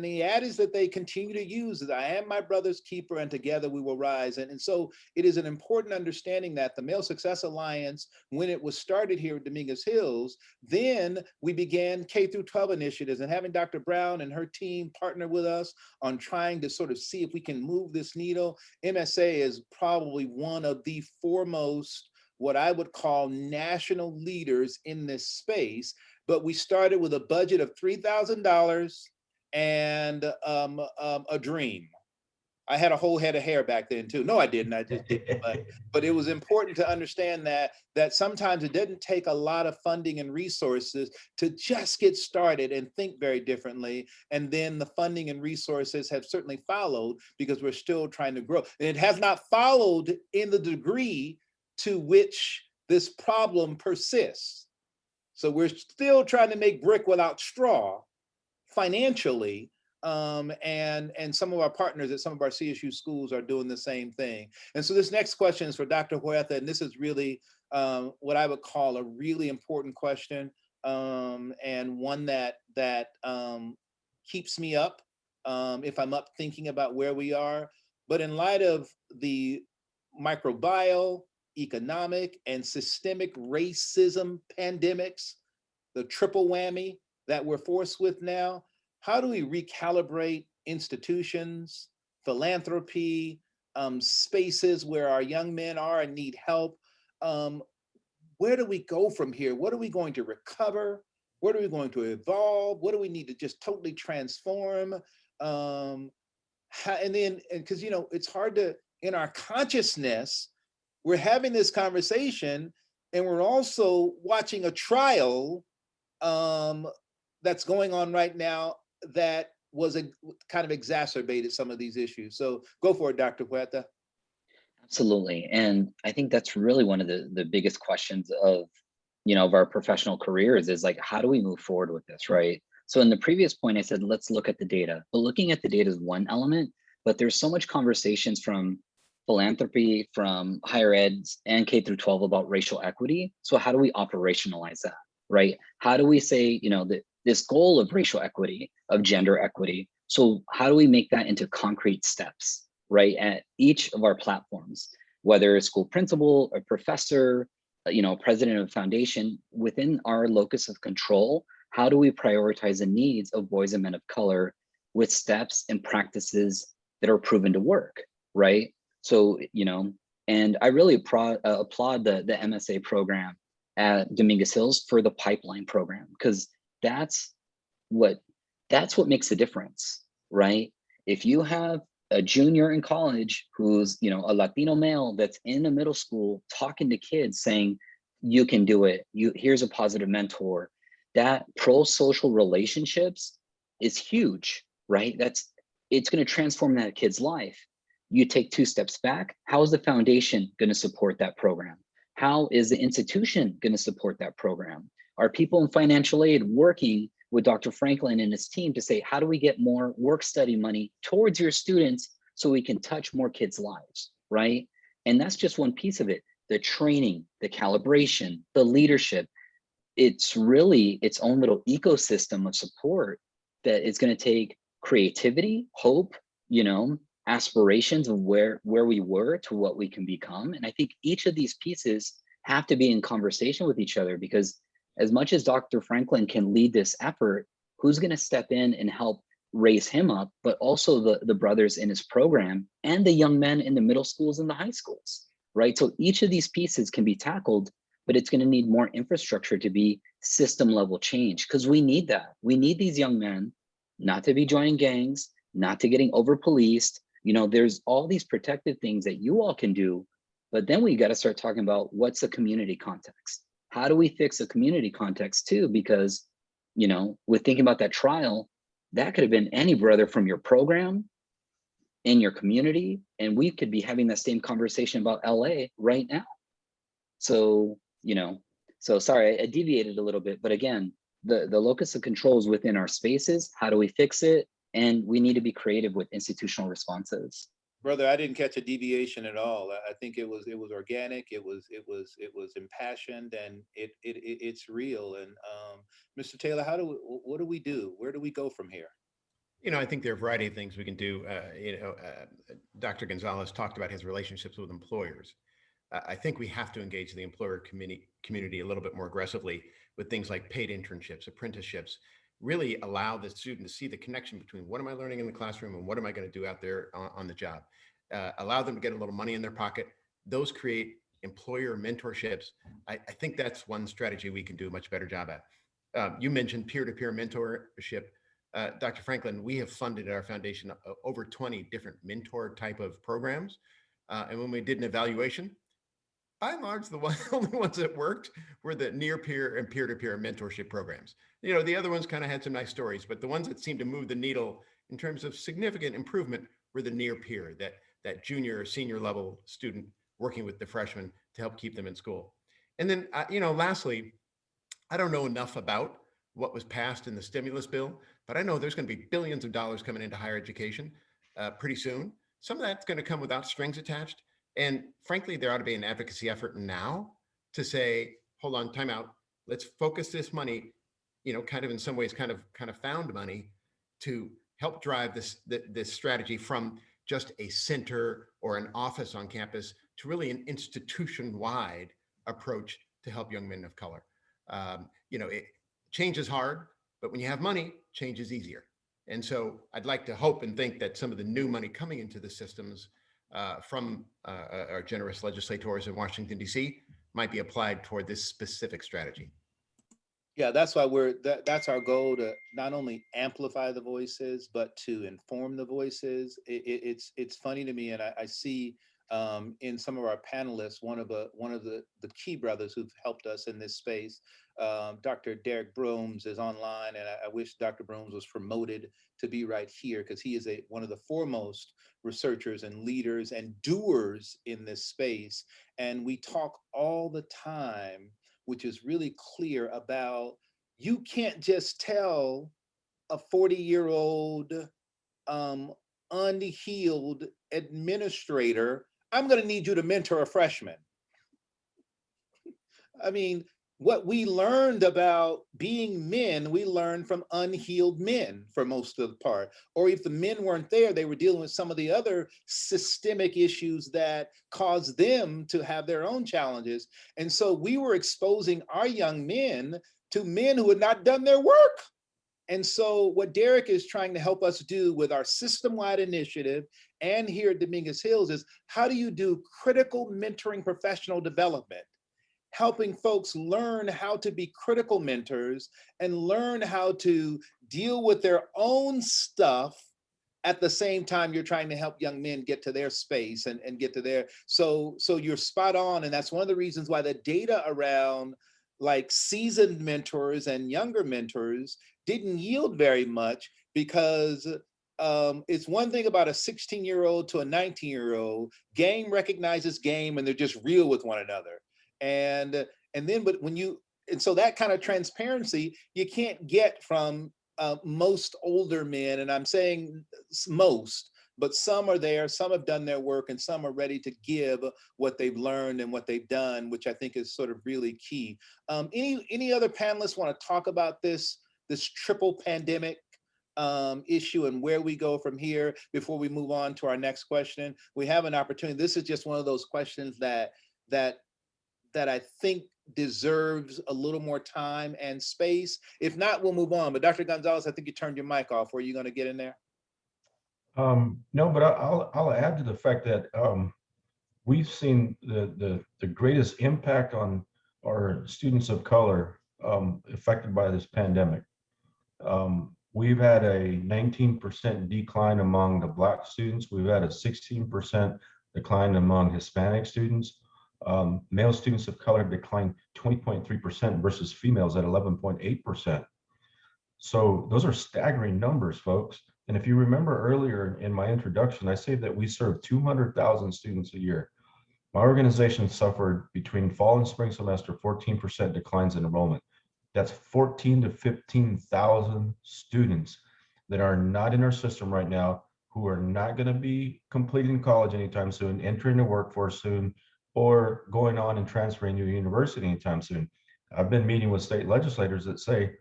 the adage that they continue to use is I am my brother's keeper and together we will rise. And so it is an important understanding that the Male Success Alliance, when it was started here at Dominguez Hills, then we began K through 12 initiatives and having Dr. Brown and her team partner with us on trying to sort of see if we can move this needle. MSA is probably one of the foremost, what I would call national leaders in this space. But we started with a budget of $3,000 and a dream. I had a whole head of hair back then too. No, I didn't. I just didn't. But it was important to understand that sometimes it doesn't take a lot of funding and resources to just get started and think very differently. And then the funding and resources have certainly followed because we're still trying to grow. And it has not followed in the degree to which this problem persists. So we're still trying to make brick without straw financially. And some of our partners at some of our CSU schools are doing the same thing. And so this next question is for Dr. Huerta, and this is really what I would call a really important question, and one that keeps me up if I'm up thinking about where we are. But in light of the microbial, economic, and systemic racism pandemics, the triple whammy that we're forced with now, how do we recalibrate institutions, philanthropy, spaces where our young men are and need help? Where do we go from here? What are we going to recover? What are we going to evolve? What do we need to just totally transform? And because it's hard to, in our consciousness, we're having this conversation and we're also watching a trial that's going on right now that was kind of exacerbated some of these issues. So go for it, Dr. Huerta. Absolutely. And I think that's really one of the biggest questions of, of our professional careers is like, how do we move forward with this, right? So in the previous point, I said, let's look at the data. But looking at the data is one element, but there's so much conversations from philanthropy, from higher ed and K through 12 about racial equity. So how do we operationalize that, right? How do we say, this goal of racial equity, of gender equity, so how do we make that into concrete steps, right? At each of our platforms, whether a school principal, a professor, president of a foundation, within our locus of control, how do we prioritize the needs of boys and men of color with steps and practices that are proven to work, right? So, and I really applaud the MSA program at Dominguez Hills for the pipeline program, because that's what makes a difference, right? If you have a junior in college who's, a Latino male that's in a middle school talking to kids saying, you can do it, here's a positive mentor, that pro-social relationships is huge, right? It's going to transform that kid's life. You take 2 steps back, how is the foundation going to support that program? How is the institution going to support that program? Are people in financial aid working with Dr. Franklin and his team to say, how do we get more work study money towards your students so we can touch more kids' lives, right? And that's just one piece of it. the training, the calibration, the leadership. It's really its own little ecosystem of support that is going to take creativity, hope, you know, aspirations of where we were to what we can become. And I think each of these pieces have to be in conversation with each other, because as much as Dr. Franklin can lead this effort, who's going to step in and help raise him up, but also the brothers in his program and the young men in the middle schools and the high schools, right? So each of these pieces can be tackled, but it's going to need more infrastructure to be system level change, because we need that. We need these young men not to be joining gangs, not to getting over policed. You know, there's all these protective things that you all can do, but then we got to start talking about what's the community context. How do we fix a community context too? Because, you know, with thinking about that trial, that could have been any brother from your program, in your community, and we could be having that same conversation about LA right now. So, you know, so sorry, I deviated a little bit, but again, the locus of control is within our spaces. How do we fix it? And we need to be creative with institutional responses. Brother, I didn't catch a deviation at all. I think it was organic. It was impassioned, and it's real. And Mr. Taylor, what do we do? Where do we go from here? You know, I think there are a variety of things we can do. Dr. Gonzalez talked about his relationships with employers. I think we have to engage the employer community a little bit more aggressively with things like paid internships, apprenticeships, really allow the student to see the connection between what am I learning in the classroom and what am I going to do out there on the job. Allow them to get a little money in their pocket. Those create employer mentorships. I think that's one strategy we can do a much better job at. You mentioned peer-to-peer mentorship. Dr. Franklin, we have funded at our foundation over 20 different mentor type of programs. And when we did an evaluation, by and large, the only ones that worked were the near peer and peer-to-peer mentorship programs. You know, the other ones kind of had some nice stories, but the ones that seemed to move the needle in terms of significant improvement were the near peer, that junior or senior level student working with the freshmen to help keep them in school. And then, you know, lastly, I don't know enough about what was passed in the stimulus bill, but I know there's going to be billions of dollars coming into higher education pretty soon. Some of that's going to come without strings attached. And frankly, there ought to be an advocacy effort now to say, hold on, time out. Let's focus this money, you know, kind of in some ways, kind of found money to help drive this strategy from just a center or an office on campus to really an institution-wide approach to help young men of color. You know, change is hard, but when you have money, change is easier. And so I'd like to hope and think that some of the new money coming into the systems from our generous legislators in Washington, D.C. might be applied toward this specific strategy. Yeah, that's why that's our goal, to not only amplify the voices, but to inform the voices. It's funny to me, and I see in some of our panelists, one of the key brothers who've helped us in this space, Dr. Derek Brooms is online, and I wish Dr. Brooms was promoted to be right here, because he is one of the foremost researchers and leaders and doers in this space. And we talk all the time, which is really clear, about you can't just tell a 40-year-old unhealed administrator, I'm going to need you to mentor a freshman. I mean, what we learned about being men, we learned from unhealed men for most of the part. Or if the men weren't there, they were dealing with some of the other systemic issues that caused them to have their own challenges. And so we were exposing our young men to men who had not done their work. And so what Derek is trying to help us do with our system-wide initiative and here at Dominguez Hills is, how do you do critical mentoring professional development? Helping folks learn how to be critical mentors and learn how to deal with their own stuff at the same time you're trying to help young men get to their space and get to their, so you're spot on. And that's one of the reasons why the data around like seasoned mentors and younger mentors didn't yield very much, because it's one thing about a 16-year-old to a 19-year-old, game recognizes game and they're just real with one another. And then, but when you, and so that kind of transparency you can't get from most older men, and I'm saying most, but some are there, some have done their work, and some are ready to give what they've learned and what they've done, which I think is sort of really key. Any other panelists want to talk about this triple pandemic issue and where we go from here before we move on to our next question? We have an opportunity. This is just one of those questions that I think deserves a little more time and space. If not, we'll move on. But Dr. Gonzalez, I think you turned your mic off. Were you going to get in there? No, but I'll add to the fact that we've seen the greatest impact on our students of color affected by this pandemic. We've had a 19% decline among the Black students. We've had a 16% decline among Hispanic students. Male students of color declined 20.3% versus females at 11.8%. So those are staggering numbers, folks. And if you remember earlier in my introduction, I say that we serve 200,000 students a year. My organization suffered between fall and spring semester 14% declines in enrollment. That's 14 to 15,000 students that are not in our system right now, who are not going to be completing college anytime soon, entering the workforce soon, or going on and transferring to a university anytime soon. I've been meeting with state legislators that say,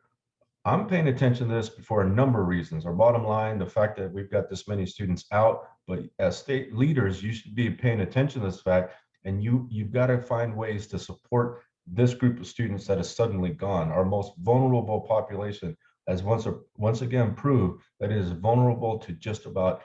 I'm paying attention to this for a number of reasons. Our bottom line, the fact that we've got this many students out, but as state leaders, you should be paying attention to this fact, and you've got to find ways to support this group of students that is suddenly gone. Our most vulnerable population has once again proved that it is vulnerable to just about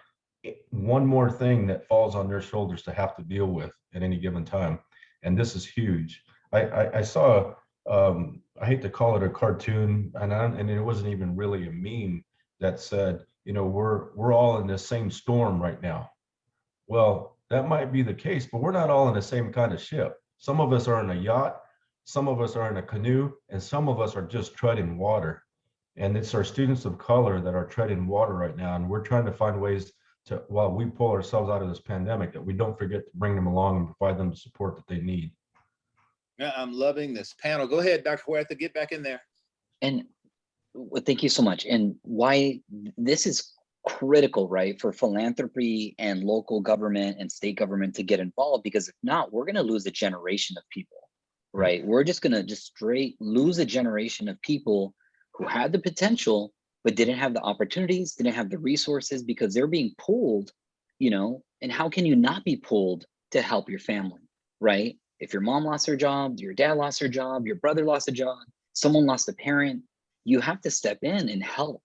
one more thing that falls on their shoulders to have to deal with at any given time. And this is huge. I saw, I hate to call it a cartoon, and it wasn't even really a meme, that said, you know, we're all in the same storm right now. Well, that might be the case, but we're not all in the same kind of ship. Some of us are in a yacht, some of us are in a canoe, and some of us are just treading water. And it's our students of color that are treading water right now. And we're trying to find ways to, while we pull ourselves out of this pandemic, that we don't forget to bring them along and provide them the support that they need. Yeah, I'm loving this panel. Go ahead, Dr. Huerta, get back in there. And thank you so much. And why this is critical, right, for philanthropy and local government and state government to get involved, because if not, we're going to lose a generation of people, right? We're just going to just straight lose a generation of people who had the potential, but didn't have the opportunities, didn't have the resources, because they're being pulled, you know. And how can you not be pulled to help your family, right? If your mom lost her job, your dad lost her job, your brother lost a job, someone lost a parent, you have to step in and help,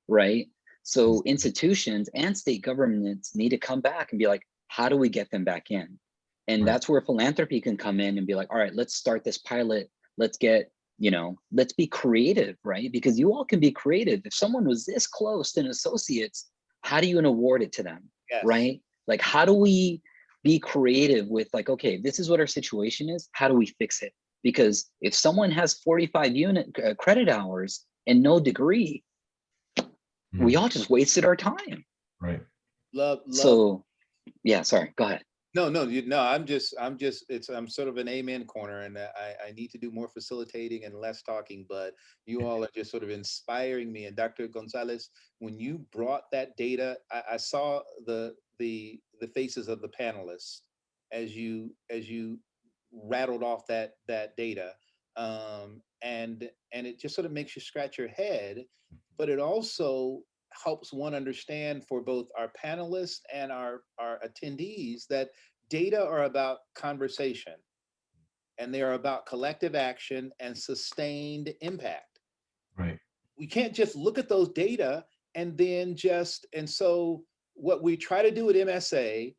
right? So institutions and state governments need to come back and be like, how do we get them back in? And that's where philanthropy can come in and be like, all right, let's start this pilot. Let's get, you know, let's be creative, right? Because you all can be creative. If someone was this close to an associate's, how do you award it to them, right? Like, how do we be creative with like, okay, this is what our situation is. How do we fix it? Because if someone has 45 credit hours and no degree, we all just wasted our time. Right. Love. So, yeah, sorry, go ahead. No, I'm sort of an amen corner, and I need to do more facilitating and less talking, but you all are just sort of inspiring me. And Dr. Gonzalez, when you brought that data, I saw the faces of the panelists as you rattled off that data. And it just sort of makes you scratch your head, but it also helps one understand, for both our panelists and our attendees, that data are about conversation, and they are about collective action and sustained impact. Right. We can't just look at those data and then and so what we try to do at MSA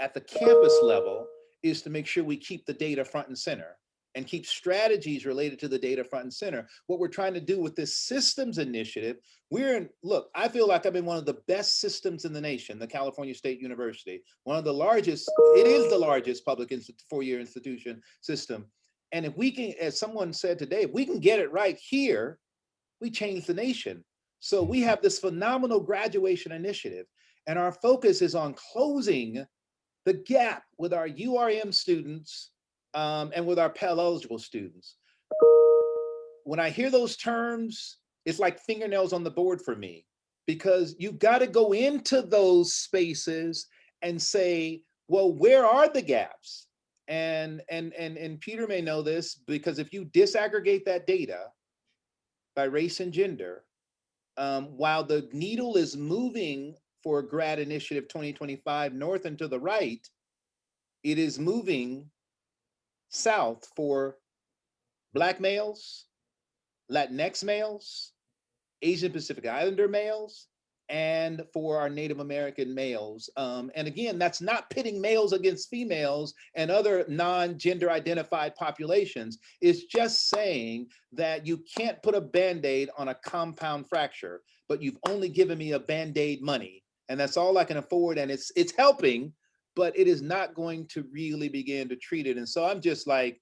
at the campus level is to make sure we keep the data front and center and keep strategies related to the data front and center. What we're trying to do with this systems initiative, look, I feel like I'm in one of the best systems in the nation, the California State University, one of the largest, it is the largest public four-year institution system. And if we can, as someone said today, if we can get it right here, we change the nation. So we have this phenomenal graduation initiative, and our focus is on closing the gap with our URM students and with our Pell eligible students. When I hear those terms, it's like fingernails on the board for me. because you've got to go into those spaces and say, well, where are the gaps? And Peter may know this, because if you disaggregate that data by race and gender, while the needle is moving for Grad Initiative 2025 north and to the right, it is moving south for Black males, Latinx males, Asian Pacific Islander males, and for our Native American males. And again, that's not pitting males against females and other non-gender identified populations. It's just saying that you can't put a Band-Aid on a compound fracture, but you've only given me a Band-Aid money, and that's all I can afford, and it's helping, but it is not going to really begin to treat it. And so I'm just like,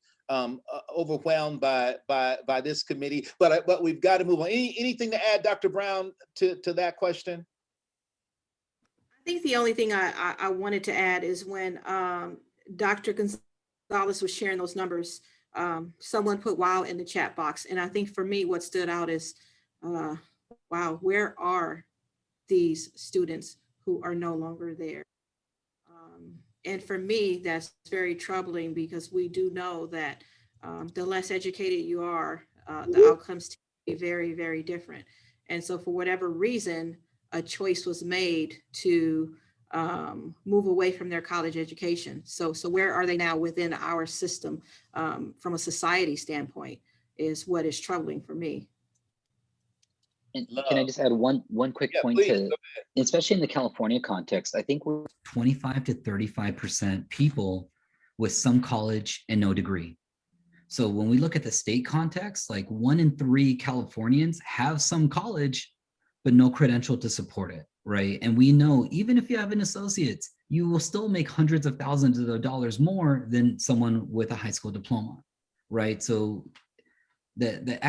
overwhelmed by this committee, but we've got to move on. Anything to add, Dr. Brown, to that question? I think the only thing I wanted to add is when Dr. Gonzalez was sharing those numbers, someone put wow in the chat box. And I think for me, what stood out is, wow, where are these students who are no longer there? And for me, that's very troubling, because we do know that the less educated you are, the outcomes tend to be very, very different. And so for whatever reason, a choice was made to move away from their college education. So where are they now within our system from a society standpoint is what is troubling for me. And can I just add one quick point to, especially in the California context, I think we're 25 to 35% people with some college and no degree. So when we look at the state context, like 1 in 3 Californians have some college, but no credential to support it, right? And we know even if you have an associate's, you will still make hundreds of thousands of dollars more than someone with a high school diploma, right? So the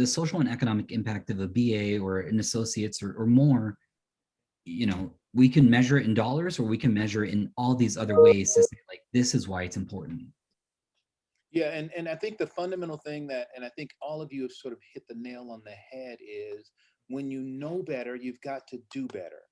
social and economic impact of a BA or an associate's or more, you know, we can measure it in dollars, or we can measure it in all these other ways to say, like, this is why it's important. Yeah, and I think the fundamental thing that, and I think all of you have sort of hit the nail on the head, is when you know better, you've got to do better.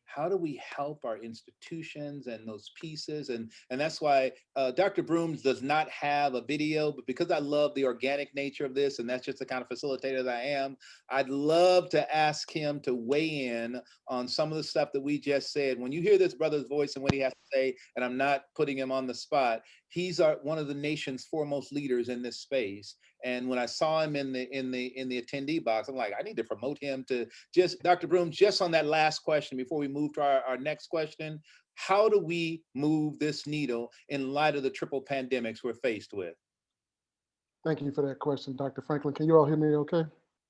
How do we help our institutions and those pieces? And that's why Dr. Brooms does not have a video, but because I love the organic nature of this, and that's just the kind of facilitator that I am, I'd love to ask him to weigh in on some of the stuff that we just said. When you hear this brother's voice and what he has to say, and I'm not putting him on the spot, he's one of the nation's foremost leaders in this space. And when I saw him in the attendee box, I'm like, I need to promote him to just, Dr. Broom, just on that last question before we move to our next question. How do we move this needle in light of the triple pandemics we're faced with? Thank you for that question, Dr. Franklin. Can you all hear me okay?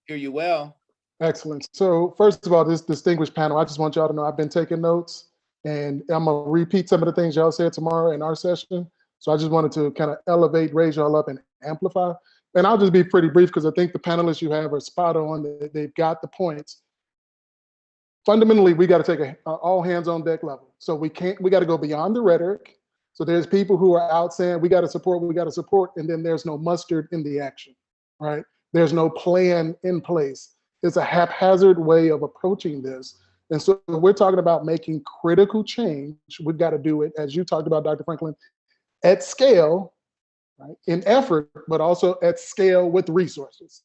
Hear you well. Excellent. So first of all, this distinguished panel, I just want y'all to know I've been taking notes, and I'm gonna repeat some of the things y'all said tomorrow in our session. So I just wanted to kind of elevate, raise y'all up, and amplify. And I'll just be pretty brief, because I think the panelists you have are spot on. They've got the points. Fundamentally, we got to take a all hands on deck level. So we got to go beyond the rhetoric. So there's people who are out saying we got to support, and then there's no mustard in the action, right? There's no plan in place. It's a haphazard way of approaching this. And so we're talking about making critical change. We've got to do it, as you talked about, Dr. Franklin, at scale, right, in effort, but also at scale with resources.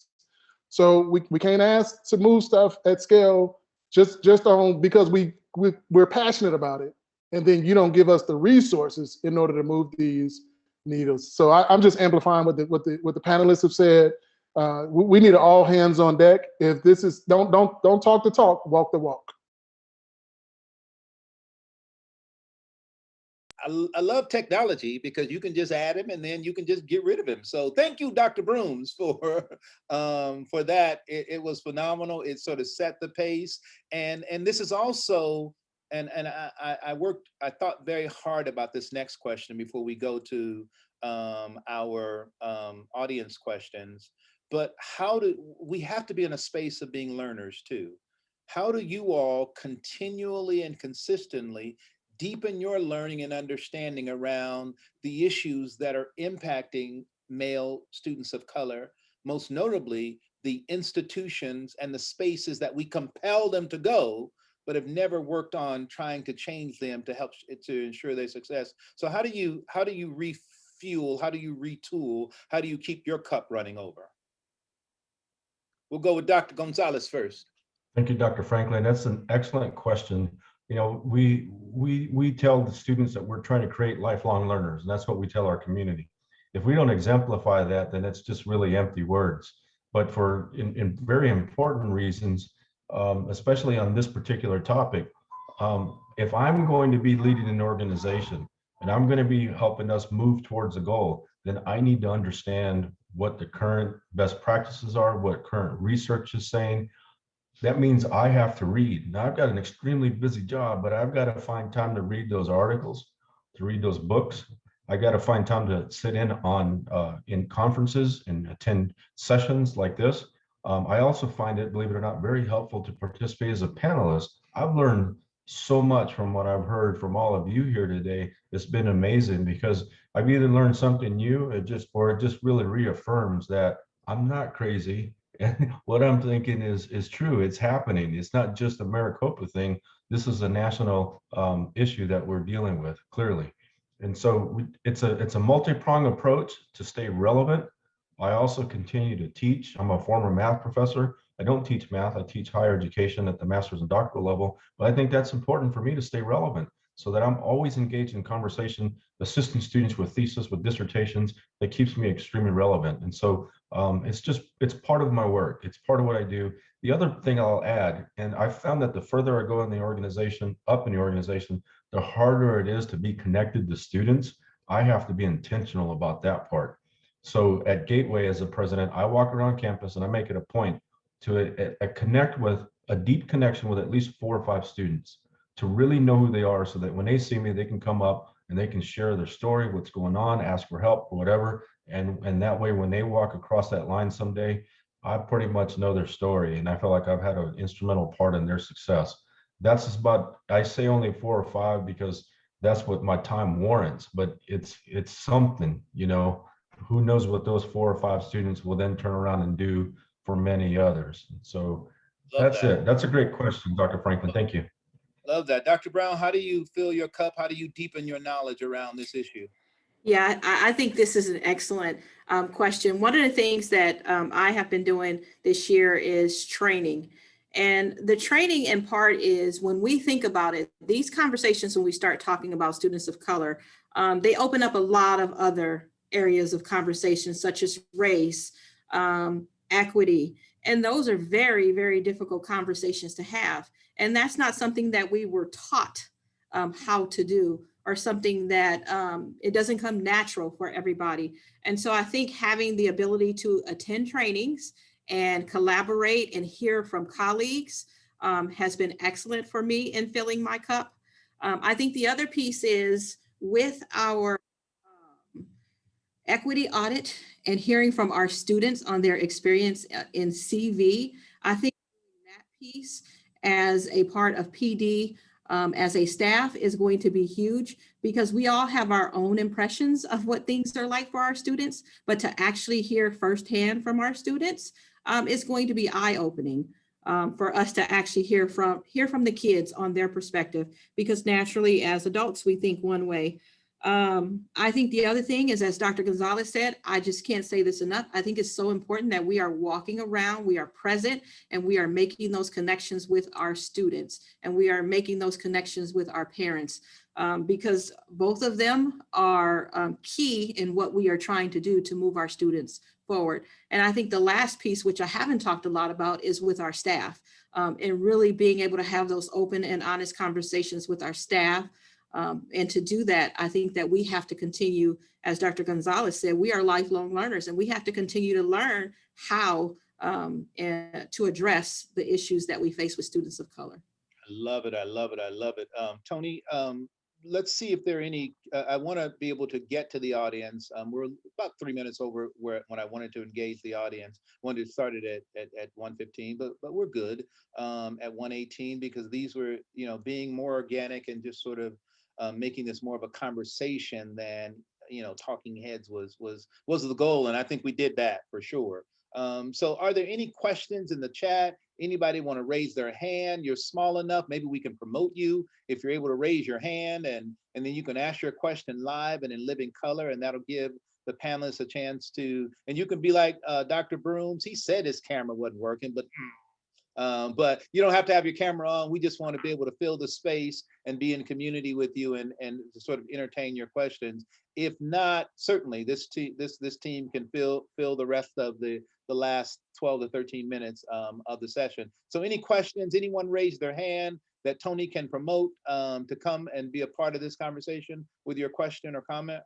So we can't ask to move stuff at scale just on because we're passionate about it, and then you don't give us the resources in order to move these needles. So I'm just amplifying what the panelists have said. We need an all hands on deck. If this is don't talk the talk, walk the walk. I love technology because you can just add him and then you can just get rid of him. So thank you, Dr. Brooms, for that. It was phenomenal. It sort of set the pace. And this is also, and I thought very hard about this next question before we go to our audience questions. But we have to be in a space of being learners too. How do you all continually and consistently deepen your learning and understanding around the issues that are impacting male students of color, most notably the institutions and the spaces that we compel them to go, but have never worked on trying to change them to help to ensure their success. So how do you refuel? How do you retool? How do you keep your cup running over? We'll go with Dr. Gonzalez first. Thank you, Dr. Franklin. That's an excellent question. You know, we tell the students that we're trying to create lifelong learners, and that's what we tell our community. If we don't exemplify that, then it's just really empty words. But for in very important reasons, especially on this particular topic, if I'm going to be leading an organization and I'm going to be helping us move towards a goal, then I need to understand what the current best practices are, what current research is saying. That means I have to read. Now I've got an extremely busy job, but I've got to find time to read those articles, to read those books. I got to find time to sit in conferences and attend sessions like this. I also find it, believe it or not, very helpful to participate as a panelist. I've learned so much from what I've heard from all of you here today. It's been amazing because I've either learned something new, it just really reaffirms that I'm not crazy. And what I'm thinking is true. It's happening. It's not just a Maricopa thing. This is a national issue that we're dealing with clearly. And so it's a multi-pronged approach to stay relevant. I also continue to teach. I'm a former math professor. I don't teach math. I teach higher education at the master's and doctoral level. But I think that's important for me to stay relevant so that I'm always engaged in conversation, assisting students with thesis, with dissertations. That keeps me extremely relevant. And so it's part of my work. It's part of what I do. The other thing I'll add, and I found that the further I go in the organization, up in the organization, the harder it is to be connected to students. I have to be intentional about that part. So at Gateway, as a president, I walk around campus and I make it a point to connect with a deep connection with at least 4 or 5 students to really know who they are so that when they see me, they can come up and they can share their story, what's going on, ask for help or whatever. And that way, when they walk across that line someday, I pretty much know their story. And I feel like I've had an instrumental part in their success. That's just about, I say only 4 or 5 because that's what my time warrants, but it's something, you know, who knows what those 4 or 5 students will then turn around and do for many others. So that's it. That's a great question, Dr. Franklin. Thank you. Love that. Dr. Brown, how do you fill your cup? How do you deepen your knowledge around this issue? Yeah, I think this is an excellent question. One of the things that I have been doing this year is training. And the training in part is when we think about it, these conversations, when we start talking about students of color, they open up a lot of other areas of conversation, such as race, equity. And those are very, very difficult conversations to have. And that's not something that we were taught how to do, or something that it doesn't come natural for everybody. And so I think having the ability to attend trainings and collaborate and hear from colleagues has been excellent for me in filling my cup. I think the other piece is with our equity audit and hearing from our students on their experience in CV. I think that piece as a part of PD as a staff is going to be huge because we all have our own impressions of what things are like for our students, but to actually hear firsthand from our students is going to be eye-opening for us to actually hear from the kids on their perspective, because naturally as adults, we think one way. I think the other thing is, as Dr. Gonzalez said, I just can't say this enough. I think it's so important that we are walking around, we are present, and we are making those connections with our students, and we are making those connections with our parents, because both of them are key in what we are trying to do to move our students forward. And I think the last piece, which I haven't talked a lot about, is with our staff, and really being able to have those open and honest conversations with our staff. And to do that, I think that we have to continue, as Dr. Gonzalez said, we are lifelong learners, and we have to continue to learn how to address the issues that we face with students of color. I love it. I love it. I love it. Tony, let's see if there are any, I want to be able to get to the audience. We're about 3 minutes over when I wanted to engage the audience. Wanted to start it at 1:15, but we're good at 1:18 because these were, being more organic and just sort of making this more of a conversation than, talking heads was the goal. And I think we did that for sure. So are there any questions in the chat? Anybody want to raise their hand? You're small enough, maybe we can promote you if you're able to raise your hand, and then you can ask your question live and in living color, and that'll give the panelists a chance to, and you can be like Dr. Brooms. He said his camera wasn't working, but you don't have to have your camera on. We just want to be able to fill the space and be in community with you and to sort of entertain your questions. If not, certainly this team can fill the rest of the last 12 to 13 minutes of the session. So any questions, anyone raise their hand that Tony can promote to come and be a part of this conversation with your question or comment?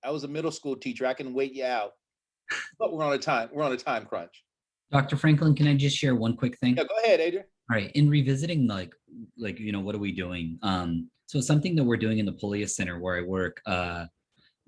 I was a middle school teacher. I can wait you out, but we're on a time crunch. Dr. Franklin, can I just share one quick thing? Yeah, go ahead, Adrian. All right, in revisiting like what are we doing? So something that we're doing in the Pollia Center where I work,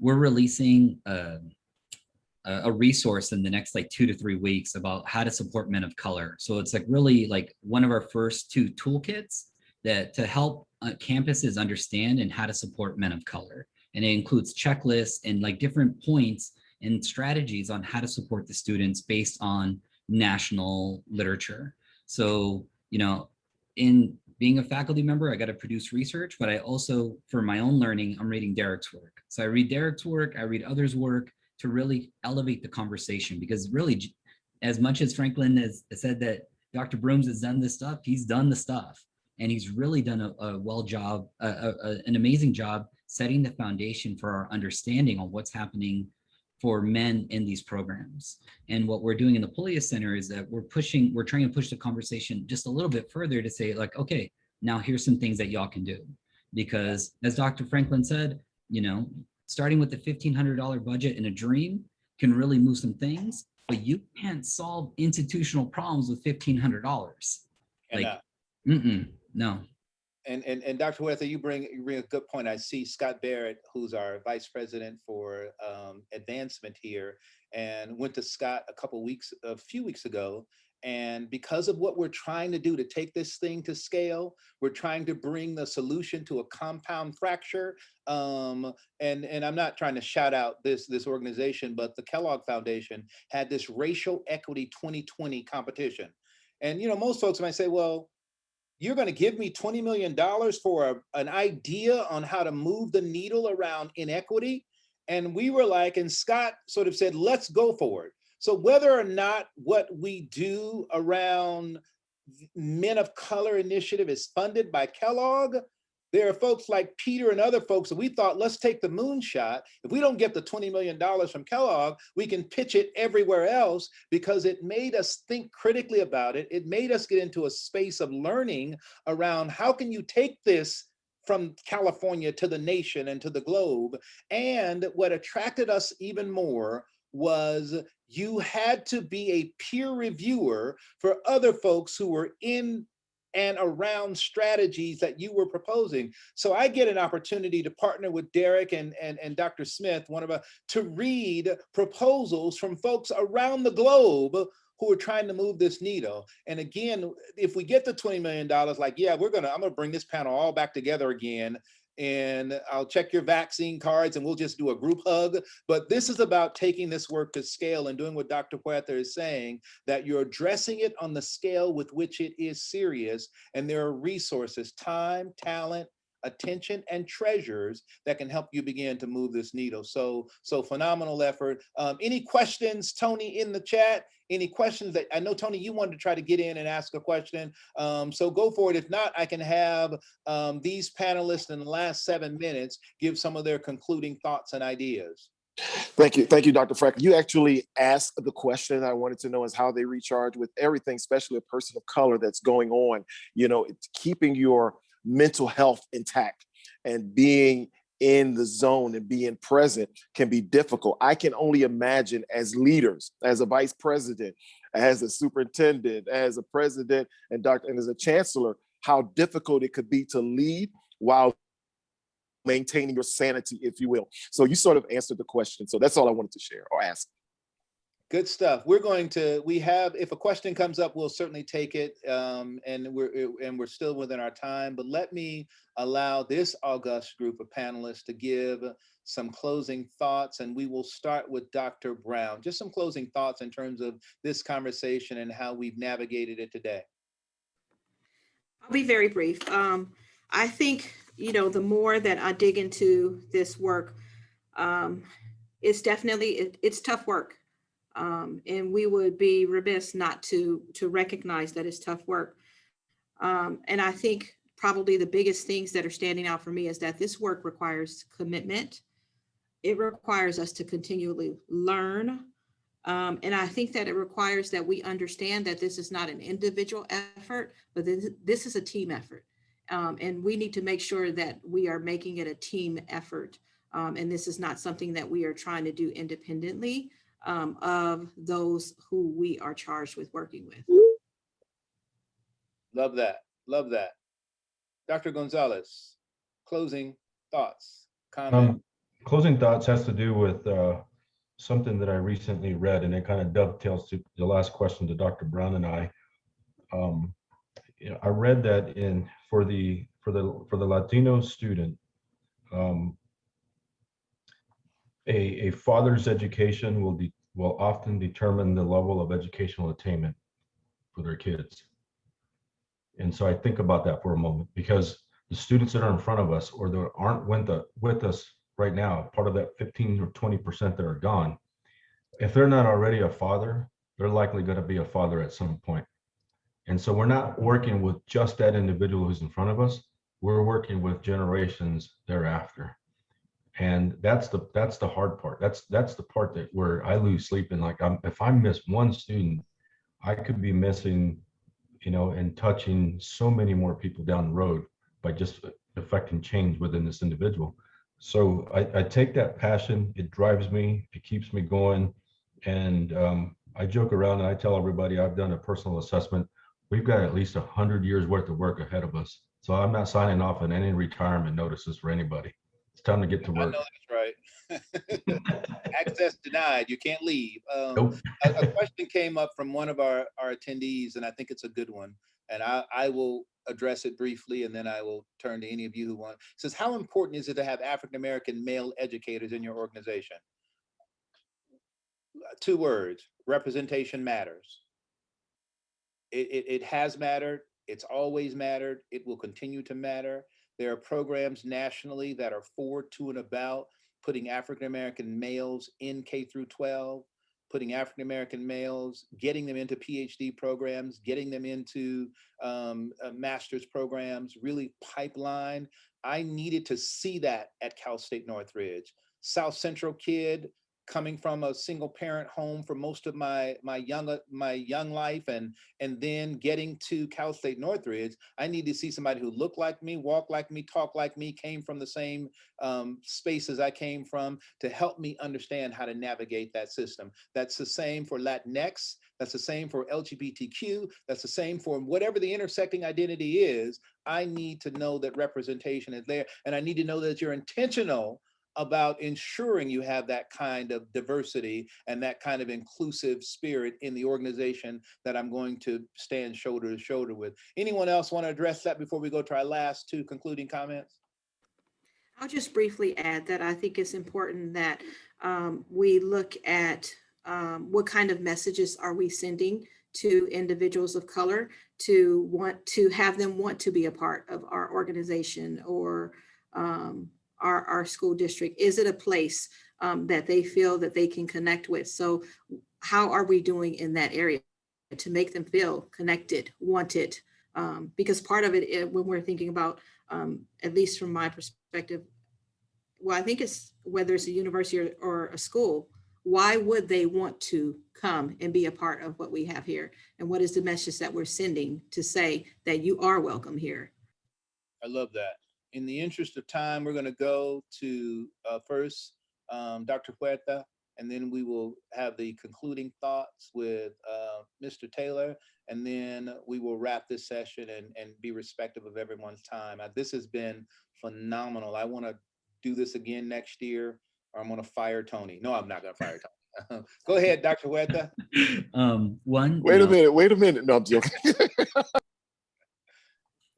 we're releasing a resource in the next like 2 to 3 weeks about how to support men of color. So it's like really like one of our first 2 toolkits that to help campuses understand and how to support men of color. And it includes checklists and like different points and strategies on how to support the students based on national literature. So, in being a faculty member, I got to produce research, but I also, for my own learning, I'm reading Derek's work. So I read Derek's work, I read others' work to really elevate the conversation, because really, as much as Franklin has said that Dr. Brooms has done this stuff, he's done the stuff. And he's really done an amazing job setting the foundation for our understanding on what's happening for men in these programs. And what we're doing in the Pollia Center is that we're trying to push the conversation just a little bit further to say like, okay, now here's some things that y'all can do. Because as Dr. Franklin said, starting with the $1,500 budget in a dream can really move some things, but you can't solve institutional problems with $1,500. Like, no. And Dr. Huerta, you bring a good point. I see Scott Barrett, who's our vice president for advancement here, and went to Scott a few weeks ago. And because of what we're trying to do to take this thing to scale, we're trying to bring the solution to a compound fracture. And I'm not trying to shout out this organization, but the Kellogg Foundation had this racial equity 2020 competition. And most folks might say, well, you're going to give me $20 million for an idea on how to move the needle around inequity? And we were like, and Scott sort of said, let's go for it. So whether or not what we do around Men of Color initiative is funded by Kellogg, there are folks like Peter and other folks that we thought, let's take the moonshot. If we don't get the $20 million from Kellogg, we can pitch it everywhere else, because it made us think critically about it. It made us get into a space of learning around how can you take this from California to the nation and to the globe. And what attracted us even more was you had to be a peer reviewer for other folks who were in and around strategies that you were proposing. So I get an opportunity to partner with Derek and Dr. Smith, to read proposals from folks around the globe who are trying to move this needle. And again, if we get the $20 million, like, yeah, I'm gonna bring this panel all back together again, and I'll check your vaccine cards and we'll just do a group hug. But this is about taking this work to scale and doing what Dr. Huerta is saying, that you're addressing it on the scale with which it is serious. And there are resources, time, talent, attention, and treasures that can help you begin to move this needle. So phenomenal effort. Any questions, Tony, in the chat? Any questions that I know, Tony, you wanted to try to get in and ask a question. So go for it. If not, I can have these panelists in the last 7 minutes give some of their concluding thoughts and ideas. Thank you, Dr. Franklin. You actually asked the question I wanted to know is how they recharge with everything, especially a person of color that's going on. It's keeping your mental health intact and being in the zone and being present can be difficult. I can only imagine as leaders, as a vice president, as a superintendent, as a president and as a chancellor, how difficult it could be to lead while maintaining your sanity, if you will. So you sort of answered the question. So that's all I wanted to share or ask. Good stuff. We have, if a question comes up, we'll certainly take it. And we're still within our time, but let me allow this august group of panelists to give some closing thoughts. And we will start with Dr. Brown. Just some closing thoughts in terms of this conversation and how we've navigated it today. I'll be very brief. I think, the more that I dig into this work, it's definitely, it's tough work. And we would be remiss not to recognize that it's tough work. And I think probably the biggest things that are standing out for me is that this work requires commitment. It requires us to continually learn. And I think that it requires that we understand that this is not an individual effort, but this is a team effort. And we need to make sure that we are making it a team effort. And this is not something that we are trying to do independently of those who we are charged with working with. Love that. Love that. Dr. Gonzalez, closing thoughts, comment. Closing thoughts has to do with something that I recently read, and it kind of dovetails to the last question to Dr. Brown and I. I read that for the Latino student, a father's education will often determine the level of educational attainment for their kids. And so I think about that for a moment, because the students that are in front of us or that aren't with us right now, part of that 15 or 20% that are gone, if they're not already a father, they're likely going to be a father at some point. And so we're not working with just that individual who's in front of us. We're working with generations thereafter. And that's the hard part. That's the part that where I lose sleep. And if I miss one student, I could be missing, and touching so many more people down the road by just affecting change within this individual. So I take that passion, it drives me, it keeps me going. And I joke around and I tell everybody, I've done a personal assessment. We've got at least 100 years worth of work ahead of us. So I'm not signing off on any retirement notices for anybody. It's time to get to work. I know that's right. Access denied. You can't leave. Nope. A question came up from one of our attendees, and I think it's a good one. And I will address it briefly, and then I will turn to any of you who want. It says, how important is it to have African-American male educators in your organization? 2 words: representation matters. It has mattered. It's always mattered. It will continue to matter. There are programs nationally that are for, to, and about putting African-American males in K through 12, putting African-American males, getting them into PhD programs, getting them into master's programs, really pipeline. I needed to see that at Cal State Northridge. South Central kid, coming from a single parent home for most of my young life, and then getting to Cal State Northridge, I need to see somebody who looked like me, walked like me, talked like me, came from the same spaces I came from, to help me understand how to navigate that system. That's the same for Latinx. That's the same for LGBTQ. That's the same for whatever the intersecting identity is. I need to know that representation is there, and I need to know that you're intentional about ensuring you have that kind of diversity and that kind of inclusive spirit in the organization that I'm going to stand shoulder to shoulder with. Anyone else want to address that before we go to our last 2 concluding comments? I'll just briefly add that I think it's important that we look at what kind of messages are we sending to individuals of color to want to have them want to be a part of our organization or our school district. Is it a place that they feel that they can connect with? So how are we doing in that area to make them feel connected, wanted? Because part of it, when we're thinking about, at least from my perspective, well, I think it's whether it's a university or a school, why would they want to come and be a part of what we have here? And what is the message that we're sending to say that you are welcome here? I love that. In the interest of time, we're going to go to first Dr. Huerta, and then we will have the concluding thoughts with Mr. Taylor, and then we will wrap this session and be respectful of everyone's time. This has been phenomenal. I want to do this again next year, or I'm going to fire Tony. No, I'm not going to fire Tony. Go ahead, Dr. Huerta. One, Wait a minute, wait a minute. No, I'm joking.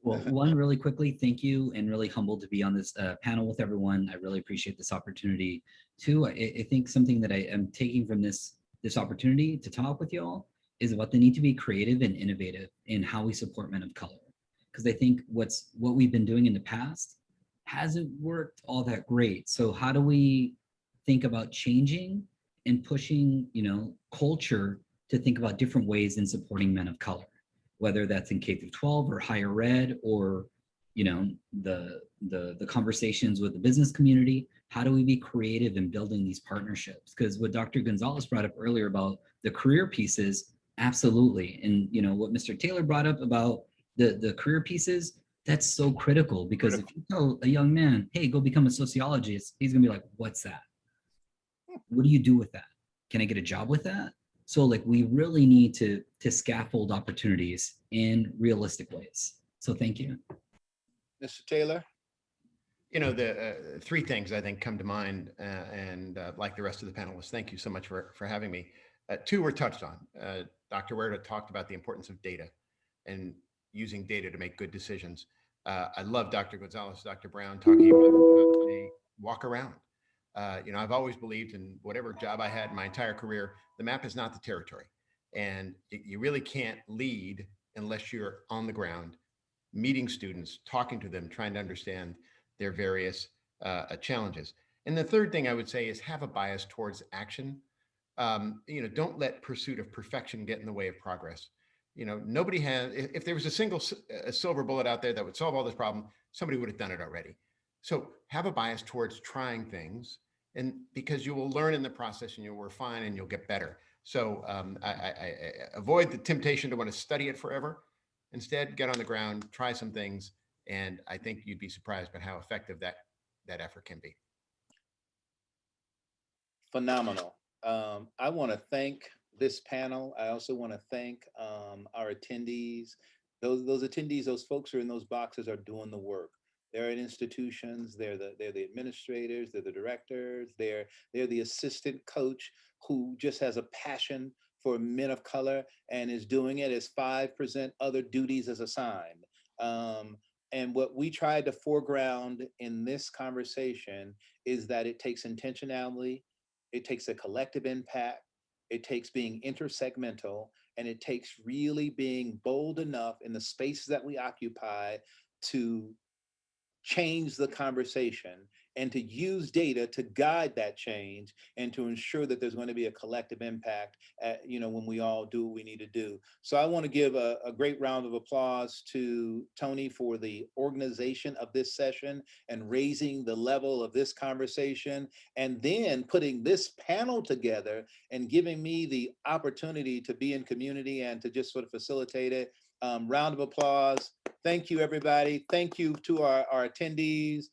well, one, really quickly, thank you, and really humbled to be on this panel with everyone. I really appreciate this opportunity. Two, I think something that I am taking from this opportunity to talk with y'all is about the need to be creative and innovative in how we support men of color. Because I think what we've been doing in the past hasn't worked all that great. So how do we think about changing and pushing, culture to think about different ways in supporting men of color, whether that's in K through 12 or higher ed, or the conversations with the business community. How do we be creative in building these partnerships? Because what Dr. Gonzalez brought up earlier about the career pieces, absolutely. And what Mr. Taylor brought up about the career pieces, that's so critical, because if you tell a young man, hey, go become a sociologist, he's gonna be like, what's that? What do you do with that? Can I get a job with that? So we really need to scaffold opportunities in realistic ways. So thank you. Mr. Taylor. The three things I think come to mind, and like the rest of the panelists, thank you so much for having me. Two were touched on. Dr. Huerta talked about the importance of data and using data to make good decisions. I love Dr. Gonzalez, Dr. Brown talking about a walk around. I've always believed in whatever job I had my entire career, the map is not the territory. And you really can't lead unless you're on the ground, meeting students, talking to them, trying to understand their various challenges. And the third thing I would say is have a bias towards action. Don't let pursuit of perfection get in the way of progress. Nobody has, if there was a silver bullet out there that would solve all this problem, somebody would have done it already. So have a bias towards trying things, and because you will learn in the process and you'll refine and you'll get better. So I avoid the temptation to want to study it forever. Instead, get on the ground, try some things, and I think you'd be surprised by how effective that effort can be. Phenomenal. I want to thank this panel. I also want to thank our attendees. Those attendees, those folks who are in those boxes are doing the work. They're at institutions. They're the administrators. They're the directors. They're the assistant coach who just has a passion for men of color and is doing it as 5% other duties as assigned. And what we tried to foreground in this conversation is that it takes intentionality, it takes a collective impact, it takes being intersegmental, and it takes really being bold enough in the spaces that we occupy to change the conversation and to use data to guide that change and to ensure that there's going to be a collective impact when we all do what we need to do. So I want to give a great round of applause to Tony for the organization of this session and raising the level of this conversation, and then putting this panel together and giving me the opportunity to be in community and to just sort of facilitate it. Round of applause. Thank you, everybody. Thank you to our attendees.